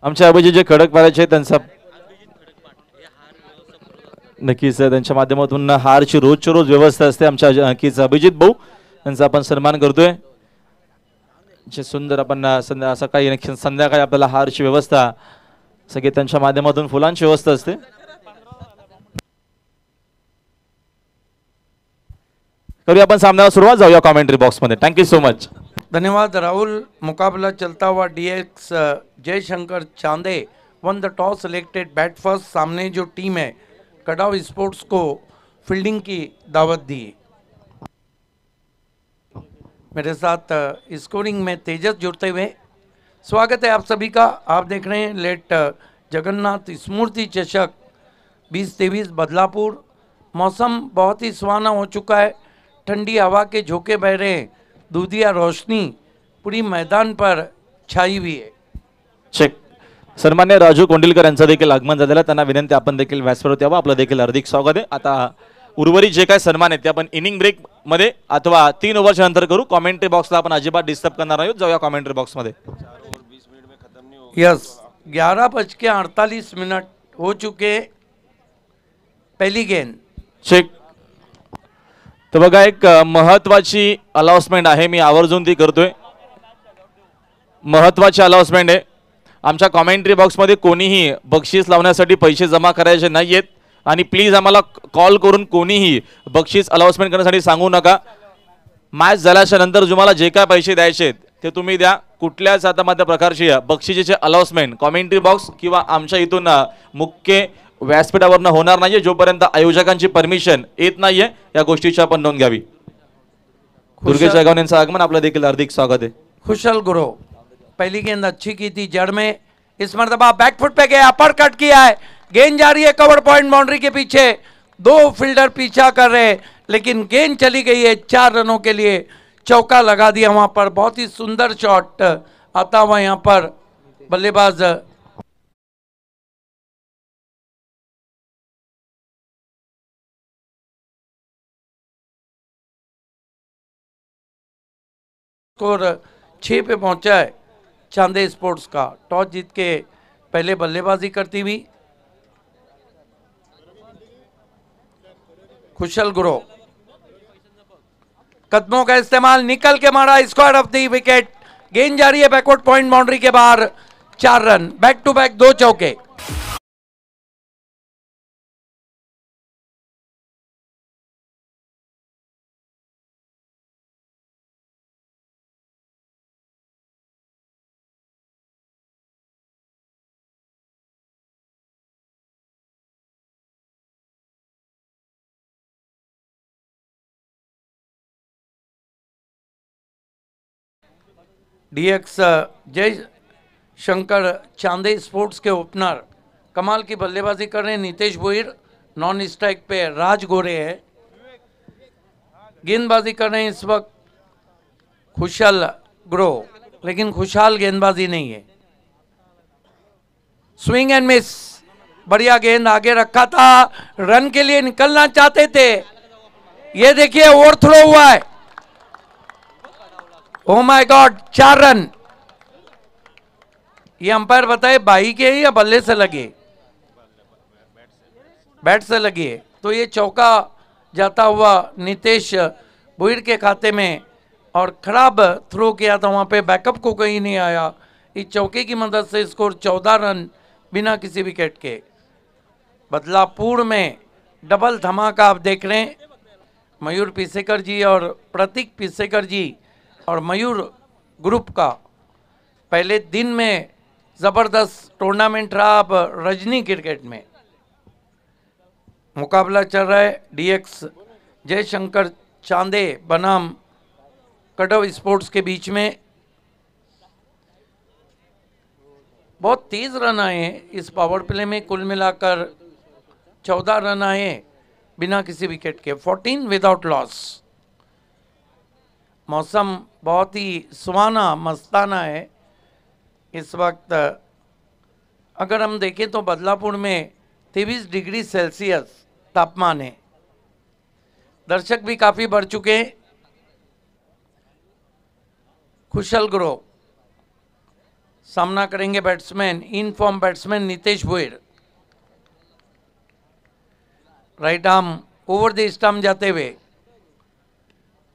आमचे अभिजित जे खडकवाल्याचे त्यांचा नक्कीच त्यांच्या माध्यमातून हारची रोजच्या रोज व्यवस्था असते. आमच्या नक्कीच अभिजित भाऊ त्यांचा आपण सन्मान करतोय. सुंदर आपण सकाळी संध्याकाळी आपल्याला हारची व्यवस्था सगळे त्यांच्या माध्यमातून फुलांची व्यवस्था असते. करूया आपण सामन्याला सुरुवात. जाऊया कमेंट्री बॉक्स मध्ये. Thank you so much. धन्यवाद राहुल. मुकाबला चलता हुआ DX Jaishankar Chande one the toss selected bat first. सामने जो टीम है कडाव स्पोर्ट्स को फील्डिंग की दावत दी. मेरे साथ स्कोरिंग में तेजस जुड़ते हुए स्वागत है आप सभी का. आप देख रहे हैं लेट जगन्नाथ स्मृति चषक 2023 बदलापुर. मौसम बहुत ही सुहाना हो चुका है. ठंडी हवा के झोंके बह रहे हैं. दूधिया रोशनी पूरी मैदान पर छाई हुई है. चेक. सन्मान्य राजू कोंडिलकर यांचं देखील आगमन झालेलं. त्यांना विनंती आपण देखील व्यासपीठावर यावं. आपलं देखील हार्दिक स्वागत आहे. आता उर्वरित जे काय सन्मान आहेत ते आपण इनिंग ब्रेक मध्ये अथवा 3 ओव्हरच्या नंतर करू. कमेंट्री बॉक्सला आपण अजिबात डिस्टर्ब करणार आहोत. जाऊया कमेंट्री बॉक्स मध्ये. यस 11:48 हो चुके. पहली गेंद. चेक. तर बघा एक महत्वाची अनाउन्समेंट आहे. मी आवर्जून ती करतोय. महत्वाची अनाउन्समेंट आहे. आमच्या कमेंट्री बॉक्समध्ये कोणीही बक्षीस लावण्यासाठी पैसे जमा करायचे नाहीयेत आणि प्लीज आम्हाला कॉल करून कोणीही बक्षीस अनाउन्समेंट करण्यासाठी सांगू नका. मॅच झाल्याच्या नंतर तुम्हाला जे काय पैसे द्यायचे ते तुम्ही द्या. कुठल्याच आता प्रकारची बक्षिसीचे अनाउन्समेंट कमेंट्री बॉक्स किंवा आमच्या इथून मुख्य व्यासपीठावरनं होणार नाहीये जोपर्यंत आयोजकांची परमिशन येत नाहीये. या गोष्टीची आपण नोंद घ्यावी. दुर्गेश जयगाव यांचं आगमन. आपलं देखील हार्दिक स्वागत आहे. खुशल गुरु पहली गेंद अच्छी की थी जड़ में. इस मरतबा बैकफुट पे गया. अपर कट किया है. गेंद जा रही है कवर पॉइंट बाउंड्री के पीछे. 2 फील्डर पीछा कर रहे लेकिन गेंद चली गई है 4 रनों के लिए. चौका लगा दिया वहां पर. बहुत ही सुंदर शॉट आता हुआ यहां पर बल्लेबाज स्कोर 6 पे पहुंचा है चांदे स्पोर्ट्स का. टॉस जीत के पहले बल्लेबाजी करती हुई खुशल गुरु. कदमों का इस्तेमाल निकल के मारा. Square of the wicket. गेंद जा रही है बैकवर्ड पॉइंट बाउंड्री के बाहर. 4 रन. बैक टू बैक 2 चौके. DX जय शंकर चांदे स्पोर्ट्स के ओपनर कमाल की बल्लेबाजी कर रहे हैं नीतेश भोईर. नॉन स्ट्राइक पे राज गोरे है. गेंदबाजी कर रहे हैं इस वक्त खुशल ग्रो लेकिन खुशहाल गेंदबाजी नहीं है. Swing and miss. बढ़िया गेंद आगे रखा था. रन के लिए निकलना चाहते थे. ये देखिए ओवरथ्रो हुआ है. Oh my God 4 run. ये अंपायर बताए बाई के या बल्ले से लगे. बैट से लगी है. तो ये चौका जाता हुआ नितेश भोईर के खाते में. और खराब थ्रो किया था वहां पे. बैकअप को कहीं नहीं आया. इस चौके की मदद से स्कोर 14 रन बिना किसी विकेट के. बदलापुर में डबल धमाका आप देख रहे हैं. मयूर पिसेकर जी और प्रतीक पिसेकर जी और मयूर ग्रुप का पहले दिन में जबरदस्त टूर्नामेंट रहा. अब रजनी क्रिकेट में मुकाबला चल रहा है. DX जयशंकर चांदे बनाम कड़व स्पोर्ट्स के बीच में. बहुत तेज रन आए हैं इस पावर प्ले में. कुल मिलाकर 14 रन आए बिना किसी विकेट के. 14 विदाउट लॉस. मौसम बहुत ही सुहाना मस्ताना है इस वक्त. अगर हम देखें तो बदलापुर में 23 डिग्री सेल्सियस तापमान है. दर्शक भी काफ़ी बढ़ चुके हैं. खुशल ग्रो सामना करेंगे batsman in form batsman Nitesh Bhoyar. Right arm over the stump जाते हुए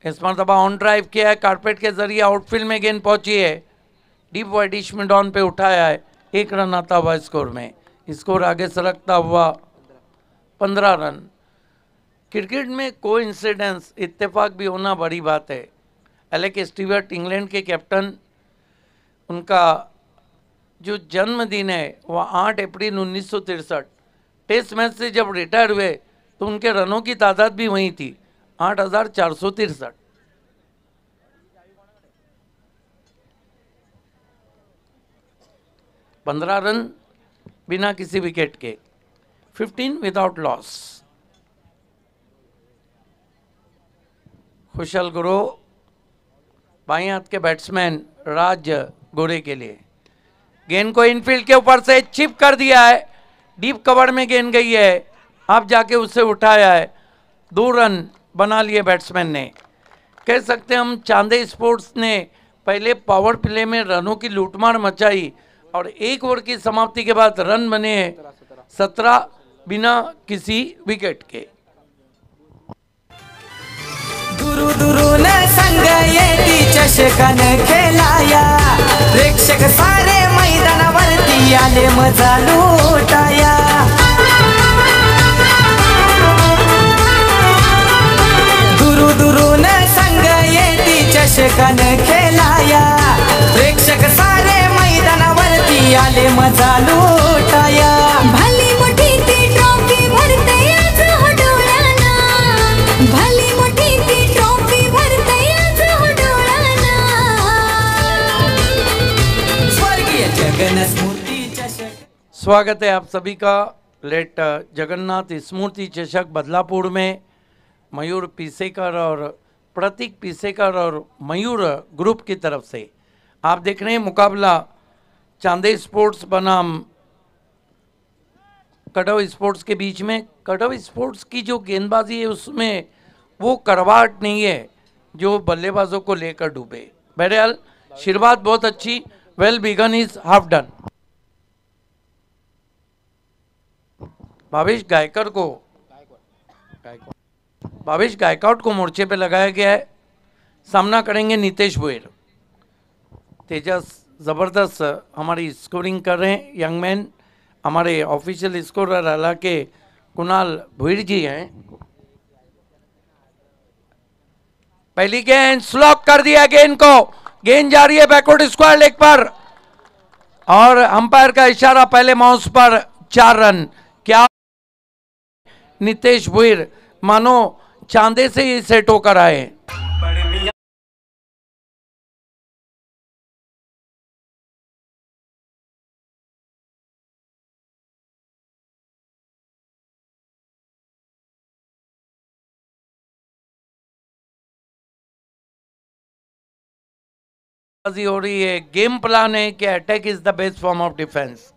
इस मरतबा ऑन ड्राइव किया है, कारपेट के जरिए आउटफील्ड में गेंद पहुंची है, डीप वाइडिश में डॉन पे उठाया है, 1 रन आता हुआ स्कोर में। स्कोर आगे सरकता हुआ 15 रन। क्रिकेट में कोइंसिडेंस, इत्तेफाक भी होना बड़ी बात है। एलेक स्टीवर्ट इंग्लैंड के कैप्टन, उनका जो जन्मदिन है वह 8 अप्रैल 1963, टेस्ट मैच से जब रिटायर हुए तो उनके रनों की तादाद भी वही थी, 8,463। पंद्रह रन बिना किसी विकेट के, 15 विदाउट लॉस। खुशल गुरु बाएं हाथ के बैट्समैन राज गोरे के लिए, गेंद को इनफील्ड के ऊपर से चिप कर दिया है, डीप कवर में गेंद गई है, अब जाके उसे उठाया है, 2 रन बना लिए बैट्समैन ने। कह सकते हैं हम चांदे स्पोर्ट्स ने पहले पावर प्ले में रनों की लूटमार मचाई और 1 ओवर की समाप्ति के बाद रन बने हैं 17 बिना किसी विकेट के। दुरू दुरून संग येती चषकान खेळाया, प्रेक्षक सारे मैदानावरती आले मजा लुटाया। दुरू दुरून संग येती चषकान खेळाया, प्रेक्षक सारे मैदानावरती आले मजा लुटाया। भली मोठी ती ट्रॉफी भरते आज हो डोळ्याना, भली मोठी ती ट्रॉफी भरते आज हो डोळ्याना। स्वर्गीय जगन स्मृति चषक। स्वागत है आप सभी का लेट जगन्नाथ स्मृति चषक बदलापुर में। मयूर पीसेकर और प्रतीक पीसेकर और मयूर ग्रुप की तरफ से आप देख रहे हैं मुकाबला चांदे स्पोर्ट्स बनाम कड़व स्पोर्ट्स के बीच में। कड़व स्पोर्ट्स की जो गेंदबाजी है उसमें वो करवाहट नहीं है जो बल्लेबाजों को लेकर डूबे। बहरहाल शुरुआत बहुत अच्छी, well begun is half done. Bhavesh Gaikwad को मोर्चे पे लगाया गया है। सामना करेंगे नितेश भोयर। तेजस ज़बरदस्त हमारी स्कोरिंग कर रहे हैं यंग मैन। हमारे ऑफिशियल स्कोरर हालांकि कुणाल भोयर जी हैं। पहली गेंद स्लॉक कर दिया, गेंद को, गेंद जा रही है बैकवर्ड स्क्वायर लेग पर और अंपायर का इशारा पहले माउस पर, 4 रन। क्या नितेश भोयर मानो चांदे से ही सेट होकर आए। हो रही है, गेम प्लान है कि attack is the best form of defence.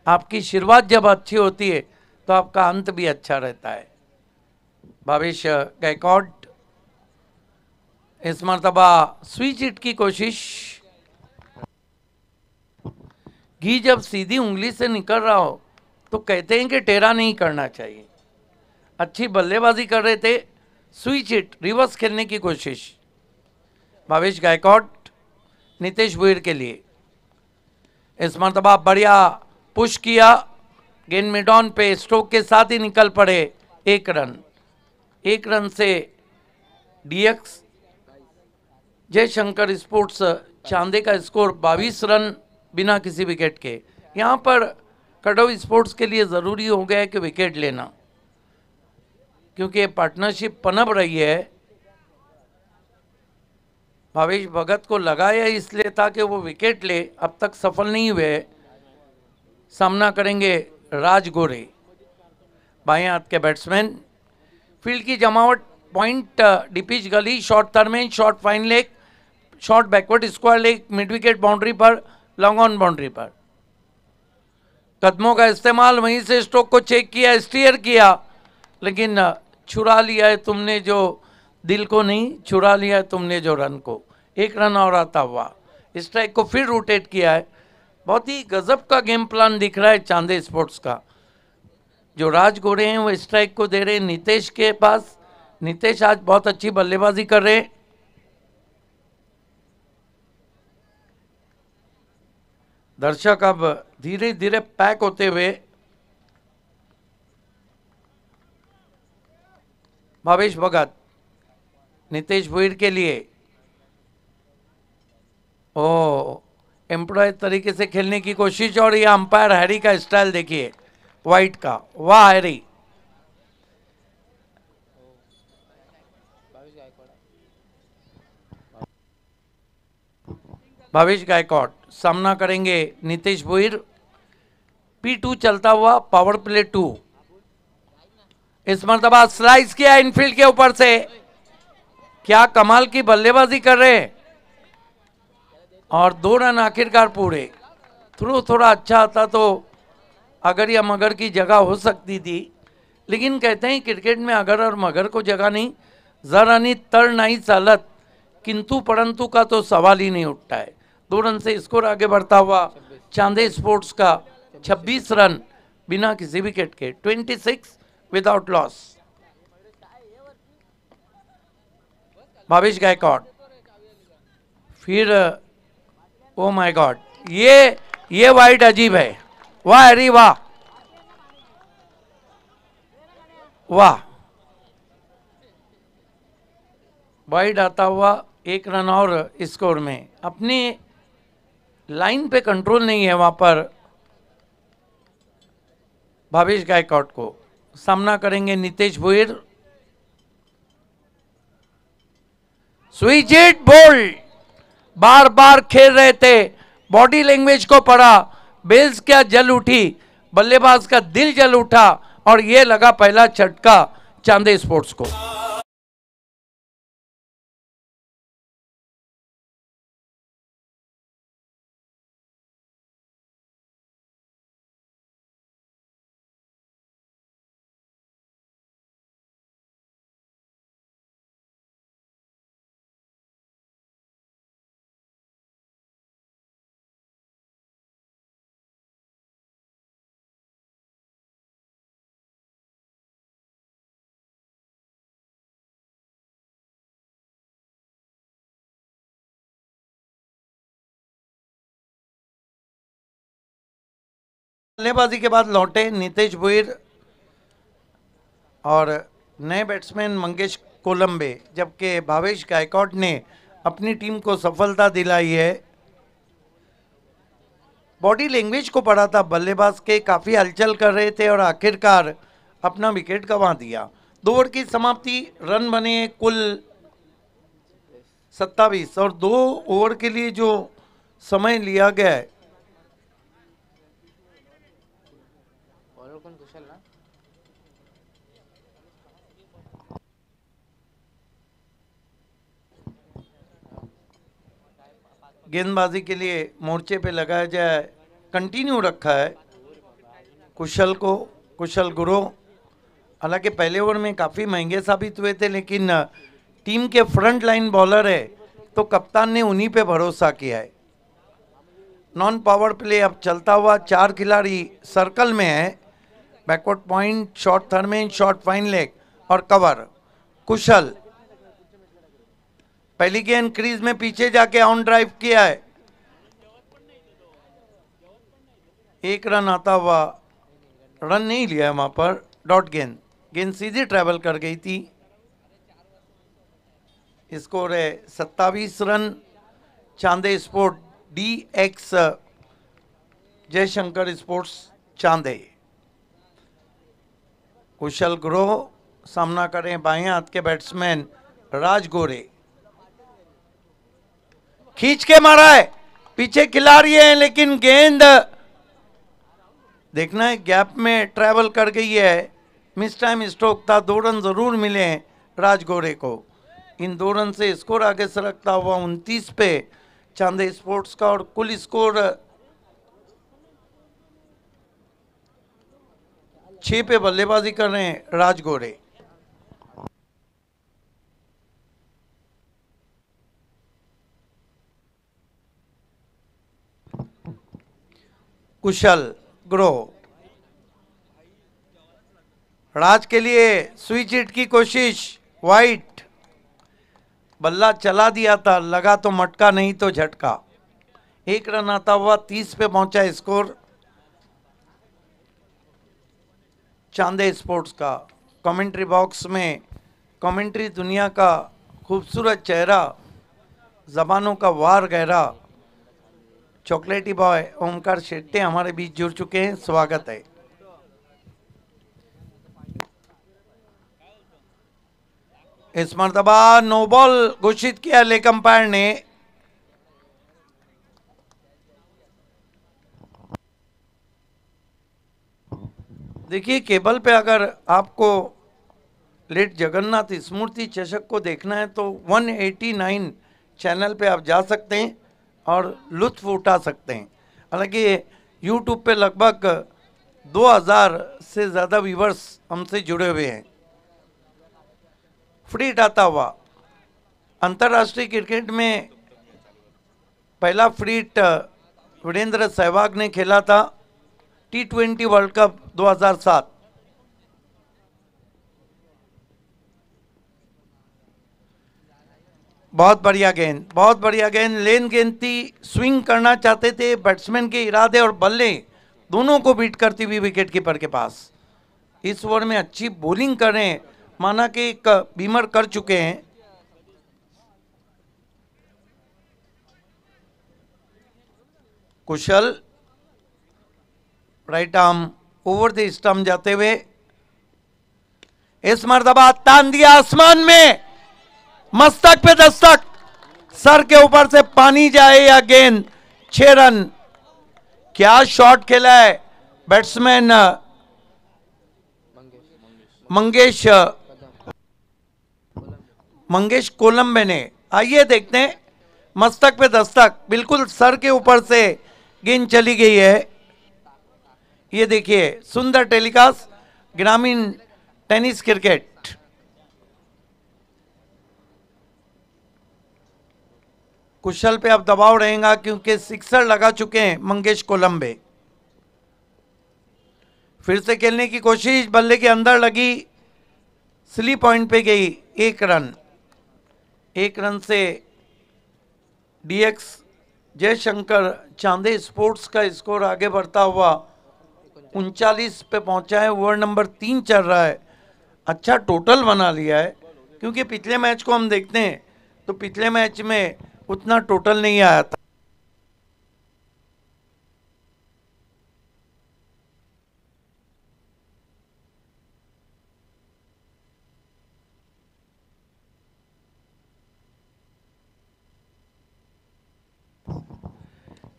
आपकी शुरुआत जब अच्छी होती है तो आपका अंत भी अच्छा रहता है। भावेश गायकवाड इस मरतबा स्विच हिट की कोशिश। घी जब सीधी उंगली से निकल रहा हो तो कहते हैं कि टेढ़ा नहीं करना चाहिए। अच्छी बल्लेबाजी कर रहे थे, स्विच हिट रिवर्स खेलने की कोशिश। भावेश गायकवाड नितेश भोयर के लिए इस मरतबा बढ़िया पुश किया, गेंद मिड ऑन पे स्ट्रोक के साथ ही निकल पड़े, 1 रन। 1 रन से डीएक्स जयशंकर स्पोर्ट्स चांदे का स्कोर 22 रन बिना किसी विकेट के। यहाँ पर कड़व स्पोर्ट्स के लिए ज़रूरी हो गया है कि विकेट लेना, क्योंकि पार्टनरशिप पनप रही है। भावेश भगत को लगाया इसलिए था कि वो विकेट ले, अब तक सफल नहीं हुए। सामना करेंगे राज गोरे, बाएं हाथ के बैट्समैन। फील्ड की जमावट, पॉइंट डिपिच gully, short third man, short fine leg, short backward square leg, mid wicket boundary पर, लॉन्ग ऑन बाउंड्री पर। कदमों का इस्तेमाल, वहीं से स्ट्रोक को चेक किया, स्टीयर किया, लेकिन छुरा लिया है तुमने जो दिल को नहीं, छुरा लिया है तुमने जो रन को। 1 रन और आता हुआ। स्ट्राइक को फिर रोटेट किया है, बहुत ही गजब का गेम प्लान दिख रहा है चांदे स्पोर्ट्स का। जो राज गोरे हैं वो स्ट्राइक को दे रहे हैं नितेश के पास। नितेश आज बहुत अच्छी बल्लेबाजी कर रहे हैं। दर्शक अब धीरे धीरे पैक होते हुए भावेश भगत नितेश भोईर के लिए एम्प्लॉय तरीके से खेलने की कोशिश। और ये अंपायर हैरी का स्टाइल देखिए वाइट का, वाह हैरी। भावेश गायकवाड सामना करेंगे नितेश भोईर। P2 चलता हुआ पावर प्ले 2। इस मर्तबा स्लाइस किया इनफील्ड के ऊपर से, क्या कमाल की बल्लेबाजी कर रहे हैं। और 2 रन आखिरकार पूरे। थ्रो थोड़ा अच्छा आता तो अगर या मगर की जगह हो सकती थी, लेकिन कहते हैं क्रिकेट में अगर और मगर को जगह नहीं, जरा नहीं तर नहीं चालत, किंतु परंतु का तो सवाल ही नहीं उठता है। 2 रन से स्कोर आगे बढ़ता हुआ चांदे स्पोर्ट्स का 26 रन बिना किसी विकेट के, 26 विदाउट लॉस। भावेश गायकवाड फिर, ओ माय गॉड, ये वाइड अजीब है। वाह हरी वाह वाह। वाइड आता हुआ 1 रन और स्कोर में। अपनी लाइन पे कंट्रोल नहीं है वहां पर भावेश गायकवाड को। सामना करेंगे Nitesh Bhoir. Switch hit bold, बार बार खेल रहे थे, बॉडी लैंग्वेज को पढ़ा, बेल्स क्या जल उठी, बल्लेबाज का दिल जल उठा और ये लगा पहला झटका चांदे स्पोर्ट्स को। बल्लेबाजी के बाद लौटे नितेश भोईर और नए बैट्समैन मंगेश कोलंबे, जबकि भावेश गायकवाड ने अपनी टीम को सफलता दिलाई है। बॉडी लैंग्वेज को पढ़ा था, बल्लेबाज के काफ़ी हलचल कर रहे थे और आखिरकार अपना विकेट गंवा दिया। 2 ओवर की समाप्ति, रन बने कुल 27 और 2 ओवर के लिए जो समय लिया गया है गेंदबाजी के लिए मोर्चे पे लगाया जाए, कंटिन्यू रखा है कुशल को, कुशल गुरु। हालांकि पहले ओवर में काफ़ी महंगे साबित हुए थे, लेकिन टीम के फ्रंट लाइन बॉलर है तो कप्तान ने उन्हीं पे भरोसा किया है। नॉन पावर प्ले अब चलता हुआ, 4 खिलाड़ी सर्कल में है। Backward point, short third man, short fine leg और कवर। कुशल पहली गेंद क्रीज में पीछे जाके ऑन ड्राइव किया है, 1 रन आता हुआ, रन नहीं लिया वहां पर, डॉट गेंद, गेंद सीधी ट्रेवल कर गई थी। स्कोर है 27 run. Chande sport DX Jaishankar sports Chande. Kushal ग्रोह सामना करें बाएं हाथ के बैट्समैन राज गोरे। खींच के मारा है, पीछे खिलाड़ी है लेकिन गेंद देखना है गैप में ट्रैवल कर गई है। मिस टाइम स्ट्रोक था, 2 रन जरूर मिले हैं राज गोरे को। इन 2 रन से स्कोर आगे सरकता हुआ 29 पे चांदे स्पोर्ट्स का, और कुल स्कोर 6 पे बल्लेबाजी कर रहे हैं राज गोरे। कुशल ग्रो। राज के लिए स्विच हिट की कोशिश, वाइट बल्ला चला दिया था, लगा तो मटका नहीं तो झटका। 1 रन आता हुआ 30 पे पहुंचा स्कोर चांदे स्पोर्ट्स का। कमेंट्री बॉक्स में कमेंट्री दुनिया का खूबसूरत चेहरा, जबानों का वार गहरा, चॉकलेटी बॉय ओमकार शेट्टे हमारे बीच जुड़ चुके हैं, स्वागत है। इस मर्तबा नो बॉल घोषित किया लेग अंपायर ने। देखिए केबल पे अगर आपको लेट जगन्नाथ स्मृति चषक को देखना है तो 189 चैनल पे आप जा सकते हैं और लुत्फ उठा सकते हैं। हालांकि यूट्यूब पे लगभग 2000 से ज़्यादा व्यूवर्स हमसे जुड़े हुए हैं। फ्री हिट आता हुआ अंतर्राष्ट्रीय क्रिकेट में पहला फ्री हिट वीरेंद्र सहवाग ने खेला था T20 वर्ल्ड कप 2007। बहुत बढ़िया गेंद, बहुत बढ़िया गेंद। लेन गेंद थी, स्विंग करना चाहते थे, बैट्समैन के इरादे और बल्ले दोनों को बीट करती हुई विकेट कीपर के पास। इस ओवर में अच्छी बॉलिंग कर रहे हैं, माना कि एक बीमर कर चुके हैं। Kushal right arm over the stump जाते हुए इस मर्तबा तान दिया आसमान में, मस्तक पे दस्तक, सर के ऊपर से पानी जाए या गेंद। 6 रन। क्या शॉट खेला है बैट्समैन मंगेश कोलंबे ने। आइए देखते हैं, मस्तक पे दस्तक, बिल्कुल सर के ऊपर से गेंद चली गई है। ये देखिए सुंदर टेलीकास्ट, ग्रामीण टेनिस क्रिकेट। कुशल पे अब दबाव रहेगा क्योंकि सिक्सर लगा चुके हैं मंगेश कोलंबे। फिर से खेलने की कोशिश, बल्ले के अंदर लगी, स्लिप पॉइंट पे गई। 1 रन। 1 रन से डीएक्स जयशंकर चांदे स्पोर्ट्स का स्कोर आगे बढ़ता हुआ 39 पे पहुंचा है। ओवर नंबर 3 चल रहा है। अच्छा टोटल बना लिया है, क्योंकि पिछले मैच को हम देखते हैं तो पिछले मैच में उतना टोटल नहीं आया था।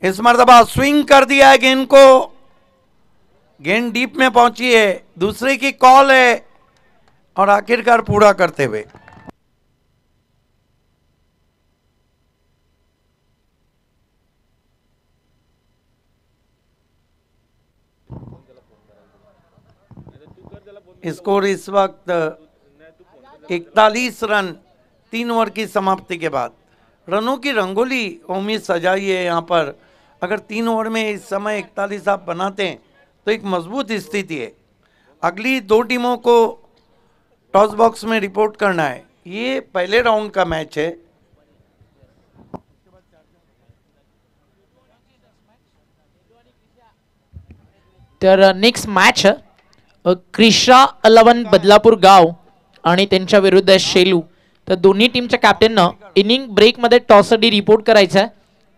इस मर्तबा स्विंग कर दिया है गेंद को, गेंद डीप में पहुंची है, दूसरे की कॉल है और आखिरकार पूरा करते हुए स्कोर इस वक्त 41 रन 3 ओवर की समाप्ति के बाद। रनों की रंगोली उम्मीद सजाई है यहाँ पर। अगर 3 ओवर में इस समय 41 आप बनाते हैं तो एक मजबूत स्थिति है। अगली 2 टीमों को टॉस बॉक्स में रिपोर्ट करना है। ये पहले राउंड का मैच है। तर नेक्स्ट मॅच क्रिशा 11 बदलापूर गाव आणि त्यांच्या विरुद्ध शेलू। तर दोन्ही टीमच्या कॅप्टननं इनिंग ब्रेकमध्ये टॉससाठी रिपोर्ट करायचा आहे।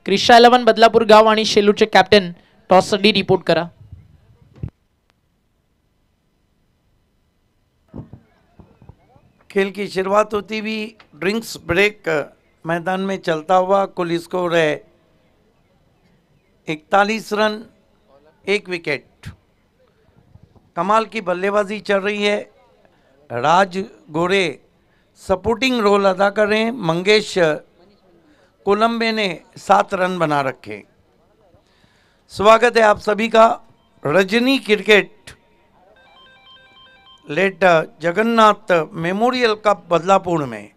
क्रिशा 11 बदलापूर गाव आणि शेलूचे कॅप्टन टॉससाठी रिपोर्ट करा। खेल की शुरुआत होती हुई ड्रिंक्स ब्रेक मैदान में चलता हुआ। कुल स्कोर है 41 रन 1 विकेट। कमाल की बल्लेबाजी चल रही है। राज गोरे सपोर्टिंग रोल अदा कर रहे हैं। मंगेश कोलंबे ने 7 रन बना रखे। स्वागत है आप सभी का Rajni cricket late Jagannath memorial cup Badlapur में।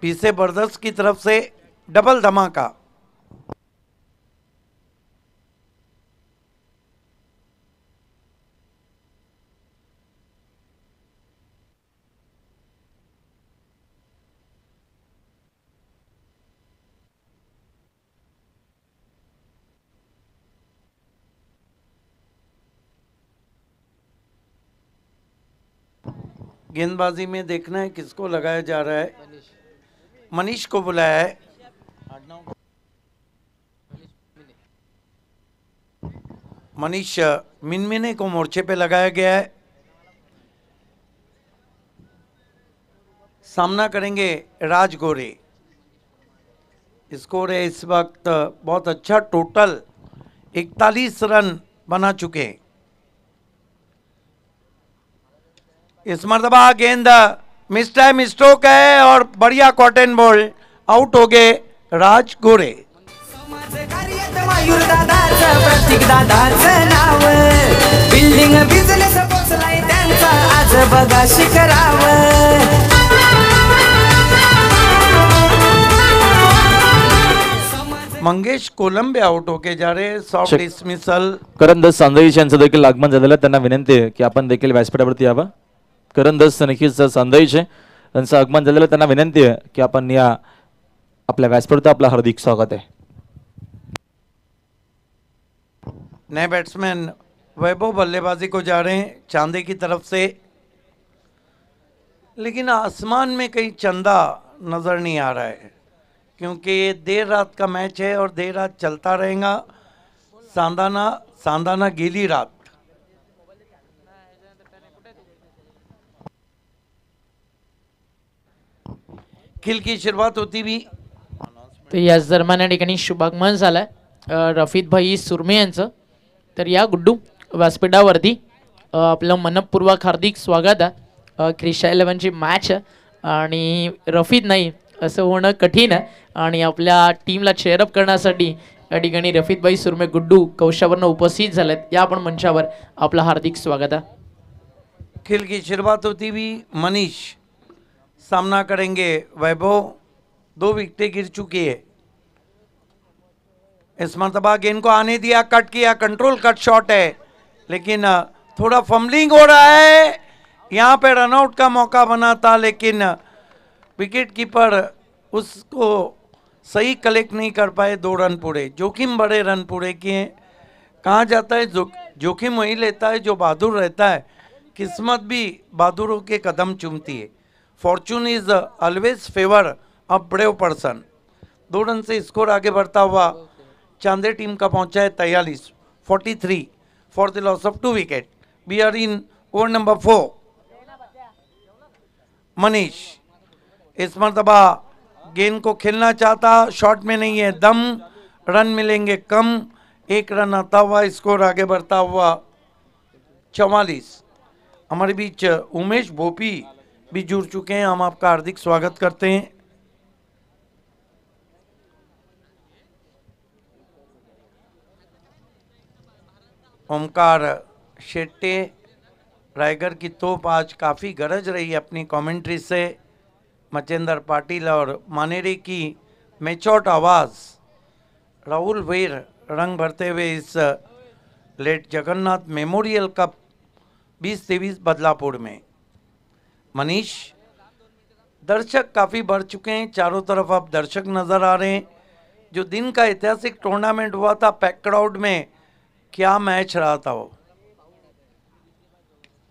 पीसे ब्रदर्स की तरफ से डबल धमाका। गेंदबाजी में देखना है किसको लगाया जा रहा है। मनीष को बुलाया है। मनीष मिनमिने को मोर्चे पे लगाया गया है। सामना करेंगे राज गोरे। स्कोर है इस वक्त बहुत अच्छा, टोटल 41 रन बना चुके हैं। इस मर्तबा गेंद मिस टाइम स्ट्रोक है और बढ़िया कॉटन बॉल, आउट हो गए राज गोरे। समाज कार्यात मयूर दादाचं प्रतीक दादाचं नाव, बिल्डिंग बिझनेस पोचलाय त्यांचा आज बघा शिखरावर। मंगेश कोलंबे आउट होके जा रहे, सॉफ्ट डिसमिसल। करंदज सांदेश यांचं देखील आगमन झालेलं आहे, त्यांना विनंती आहे की आपण देखील व्यासपीठावरती यावं। करंदज नक्कीच सांदेश यांचं आगमन झालेलं आहे, त्यांना विनंती आहे की आपण या आपल्या व्यासपीठावर आपलं हार्दिक स्वागत आहे। नए बैट्समैन वैभव बल्लेबाजी को जा रहे हैं चांदे की तरफ से, लेकिन आसमान में कहीं चंदा नजर नहीं आ रहा है क्योंकि ये देर रात का मैच है और देर रात चलता रहेगा। सांदाना गीली रात। खेल की शुरुआत होती भी तर याच दरम्यान या ठिकाणी शुभागमन झालंय रफीद भाई सुरमे यांचं। तर या गुड्डू व्यासपीठावरती आपलं मनपूर्वक हार्दिक स्वागत आहे। क्रिशा 11ची मॅच आणि रफीद नाही असं होणं कठीण आहे आणि आपल्या टीमला चेअरअप करण्यासाठी या ठिकाणी रफीद भाई सुरमे गुड्डू कौशावरनं उपस्थित झालेत। या आपण मंचावर आपलं हार्दिक स्वागत आहे। खेल की शुरुआत होती हुई मनीष सामना करेंगे वैभव। 2 विकेटें गिर चुकी है। इस मरतबा गेंद को आने दिया, कट किया, कंट्रोल कट शॉट है लेकिन थोड़ा फम्बलिंग हो रहा है। यहाँ पे रनआउट का मौका बना था लेकिन विकेट कीपर उसको सही कलेक्ट नहीं कर पाए। 2 रन पूरे, जोखिम बड़े रन पूरे किए। कहा जाता है जोखिम वही लेता है जो बहादुर रहता है, किस्मत भी बहादुरों के कदम चूमती है। Fortune is always favour a brave person. 2 run से स्कोर आगे बढ़ता हुआ चांदे टीम का पहुंचा है 43 for the loss of 2 wicket. We are in over number 4। Manish इस मरतबा गेंद को खेलना चाहता, शॉट में नहीं है दम, रन मिलेंगे कम। 1 रन आता हुआ, स्कोर आगे बढ़ता हुआ 44। हमारे बीच उमेश भोपी भी जुड़ चुके हैं, हम आपका हार्दिक स्वागत करते हैं। ओमकार शेट्टे रायगढ़ की तोप आज काफ़ी गरज रही अपनी कमेंट्री से। मचेंद्र पाटिल और मानेरे की मेचौट आवाज़। राहुल वीर रंग भरते हुए इस late Jagannath memorial cup 2023 Badlapur में। मनीष दर्शक काफ़ी बढ़ चुके हैं, चारों तरफ अब दर्शक नज़र आ रहे हैं। जो दिन का ऐतिहासिक टूर्नामेंट हुआ था पैक क्राउड में, क्या मैच रहा था वो।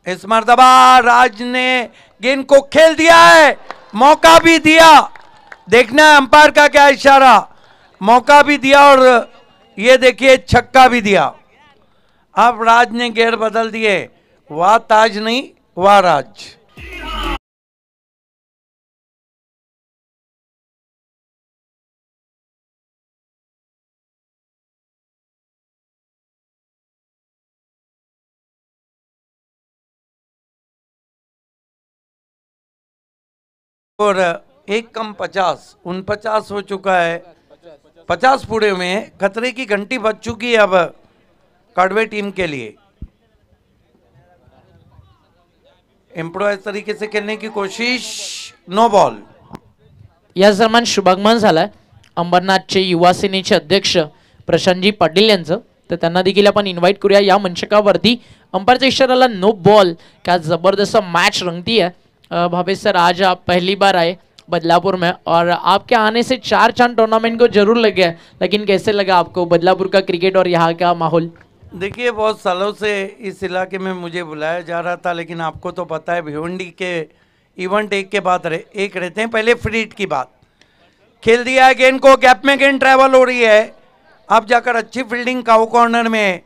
इस मर्तबा राज ने गेंद को खेल दिया है, मौका भी दिया। देखना है अंपायर का क्या इशारा। मौका भी दिया और ये देखिए छक्का भी दिया। अब राज ने गेयर बदल दिए। वाह ताज नहीं, वाह राज। और 1 कम 50 49 हो चुका है। 50 पूरे हुए हैं। खतरे की घंटी बज चुकी है अब काडवे टीम के लिए। इम्प्रोवाइज तरीके से खेलने की कोशिश, नो बॉल। या दरम्यान शुभागमन झालाय अंबरनाथचे युवा सेनेचे अध्यक्ष प्रशांतजी पाटील यांचं। तर त्यांना देखील आपण इन्व्हाइट करूया या मंचकावरती। अंपायरच्या इशाऱ्याला नो बॉल। क्या जबरदस्त मैच रंगती है। भावेश सर, आज आप पहली बार आए बदलापुर में और आपके आने से 4 चांद टूर्नामेंट को जरूर लगे, लेकिन कैसे लगा आपको बदलापुर का क्रिकेट और यहाँ का माहौल। देखिए, बहुत सालों से इस इलाके में मुझे बुलाया जा रहा था, लेकिन आपको तो पता है भिवंडी के इवेंट एक के बाद एक रहते हैं। पहले फ्री हिट की बात, खेल दिया है गेंद को, गैप में गेंद ट्रैवल हो रही है, अब जाकर अच्छी फील्डिंग काउ कॉर्नर में,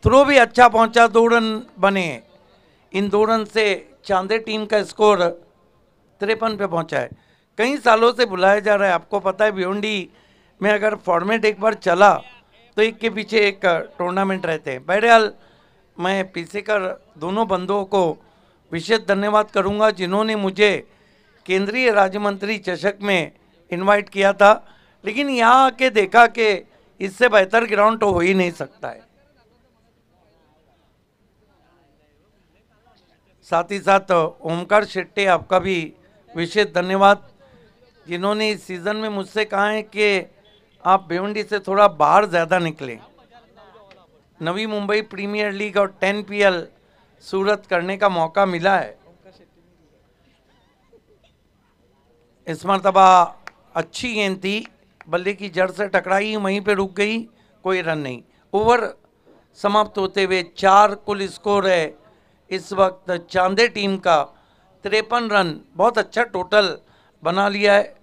थ्रो भी अच्छा पहुंचा, 2 रन बने। इन 2 रन से चांदे टीम का स्कोर 53 पे पहुंचा है। कई सालों से बुलाया जा रहा है, आपको पता है भिवंडी में अगर फॉर्मेट एक बार चला तो एक के पीछे एक टूर्नामेंट रहते हैं। बहरहाल मैं पीछे कर दोनों बंधुओं को विशेष धन्यवाद करूंगा जिन्होंने मुझे केंद्रीय राज्य मंत्री चषक में इनवाइट किया था, लेकिन यहाँ आके देखा कि इससे बेहतर ग्राउंड तो हो ही नहीं सकता है। साथ ही साथ ओमकार शेट्टी, आपका भी विशेष धन्यवाद, जिन्होंने इस सीज़न में मुझसे कहा है कि आप भिवंडी से थोड़ा बाहर ज़्यादा निकलें। नवी मुंबई प्रीमियर लीग और 10 PL सूरत करने का मौका मिला है। इस मरतबा अच्छी गेंद थी, बल्ले की जड़ से टकराई, वहीं पे रुक गई, कोई रन नहीं। ओवर समाप्त होते हुए 4 कुल स्कोर है इस वक्त चांदे टीम का 53 रन, बहुत अच्छा टोटल बना लिया है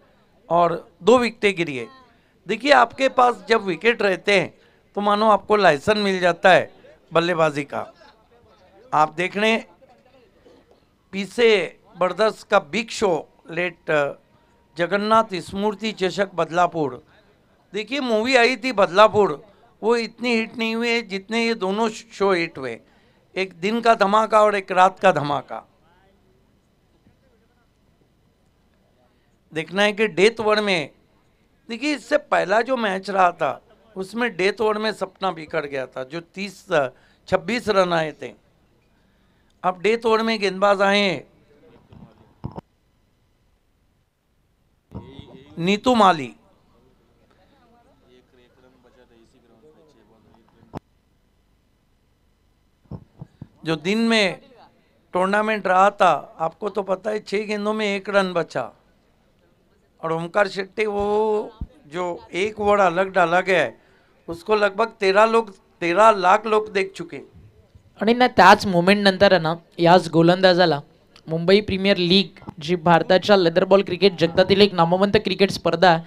और 2 विकेटें गिरी है। देखिए, आपके पास जब विकेट रहते हैं तो मानो आपको लाइसेंस मिल जाता है बल्लेबाजी का। आप देख रहे हैं पीछे बरदस का बिग शो लेट जगन्नाथ स्मृति चषक बदलापुर। देखिए, मूवी आई थी बदलापुर, वो इतनी हिट नहीं हुई जितने ये दोनों शो हिट हुए, एक दिन का धमाका और एक रात का धमाका। देखना है कि डेथ ओवर में, देखिए इससे पहला जो मैच रहा था उसमें डेथ ओवर में सपना बिखर गया था, जो 26 रन आए थे। अब डेथ ओवर में गेंदबाज आए नीतू माली, जो दिन में टूर्नामेंट रहा था, आपको तो पता है 6 गेंदों में 1 रन बचा। और ओमकार शेट्टी वो जो 1 ओवर अलग डाला गया है उसको लगभग 13 लाख लोक देख चुके। आणि ना त्याच मोमेंट नंतर आहे ना, याच गोलंदाजाला मुंबई प्रीमियर लीग जी भारताच्या लेदर बॉल क्रिकेट जगतातील एक नामवंत क्रिकेट स्पर्धा आहे,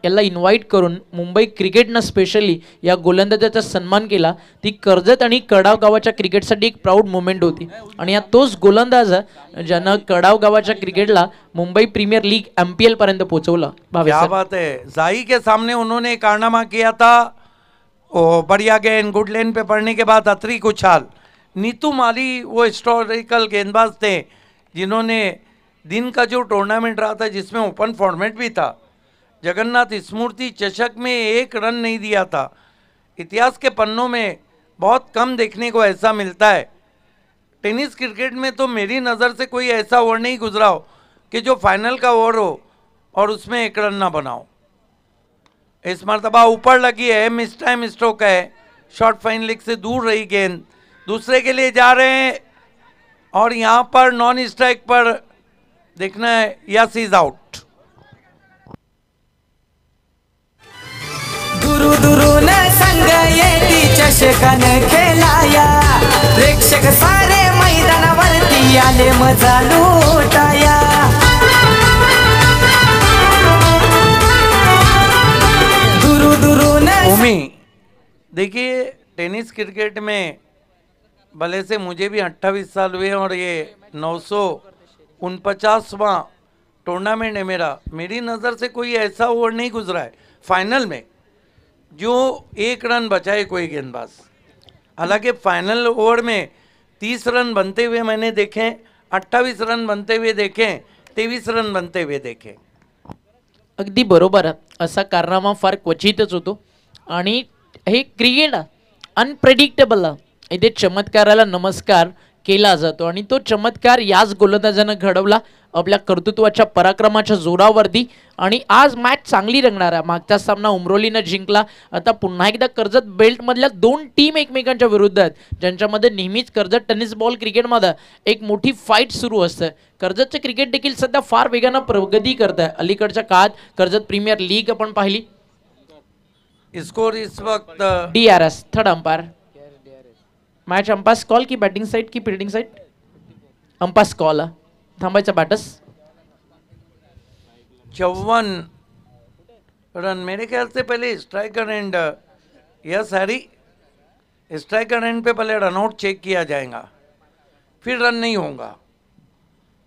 याला इन्व्हाइट करून मुंबई क्रिकेटनं स्पेशली या गोलंदाजाचा सन्मान केला। ती कर्जत आणि कडाव गावाच्या क्रिकेटसाठी एक प्राऊड मोमेंट होती आणि या तोच गोलंदाज ज्यानं कडाव गावाच्या क्रिकेटला मुंबई प्रीमियर लीग MPL पर्यंत पोहोचवलं। क्या बात है, जाई के सामने उन्होंने कारनामा किया था। ओ बढ़िया गेंद गुड लेन पे पड़ने के बाद अतरी कुछाल। नीतू माली वो हिस्टोरिकल गेंदबाज थे जिन्होंने दिन का जो टूर्नामेंट रहा था जिसमें ओपन फॉर्मेट भी था, जगन्नाथ स्मृति चषक में 1 रन नहीं दिया था। इतिहास के पन्नों में बहुत कम देखने को ऐसा मिलता है। टेनिस क्रिकेट में तो मेरी नज़र से कोई ऐसा ओवर नहीं गुजरा हो कि जो फाइनल का ओवर हो और उसमें 1 रन ना बनाओ। इस मरतबा ऊपर लगी है, मिस टाइम स्ट्रोक है, शॉर्ट फाइन लेग से दूर रही गेंद, दूसरे के लिए जा रहे हैं और यहाँ पर नॉन स्ट्राइक पर देखना है यस इज आउट। दुरू दुरून संग येती चषकान खेळाया, प्रेक्षक सारे मैदानावरती आले मजा लुटाया। दुरू दुरून ओमी, देखिए टेनिस क्रिकेट में भले से मुझे भी 28 साल हुए और ये 949वां टूर्नामेंट है मेरा। मेरी नज़र से कोई ऐसा ओवर नहीं गुजरा है फाइनल में जो 1 रन बचाए कोई गेंदबाज। हालांकि फाइनल ओवर में 30 रन बनते हुए मैंने देखे, 28 रन बनते हुए देखे, 23 रन बनते हुए देखे। अगदी बरोबर आहे, असा कारनामा फार क्वचितच होतो आणि हे क्रिकेट अनप्रेडिक्टेबल आहे। इथे चमत्काराला नमस्कार केला जातो आणि तो चमत्कार याच गोलंदाजानं घडवला आपल्या कर्तृत्वाच्या पराक्रमाच्या जोरावरती आणि आज मॅच चांगली रंगणार आहे। मागचा सामना उमरोलीनं जिंकला, आता पुन्हा एकदा कर्जत बेल्ट मधल्या 2 टीम एकमेकांच्या विरुद्ध आहेत, ज्यांच्यामध्ये नेहमीच कर्जत टेनिस बॉल क्रिकेटमध्ये एक मोठी फाईट सुरू असते। कर्जतचे क्रिकेट देखील सध्या फार वेगानं प्रगती करत आहे। अलीकडच्या काळात कर्जत प्रीमियर लीग आपण पाहिली। स्कोर इस वक्त DRS third umpire match umpire's call की बॅटिंग साईड की फिल्डिंग साईड? Umpire's call. थांबायचा बॅटस. 54 रन मेरे ख्याल से पहले striker end yes Harry, striker end पे पहले रनआउट चेक किया जाएगा, फिर रन नहीं होगा.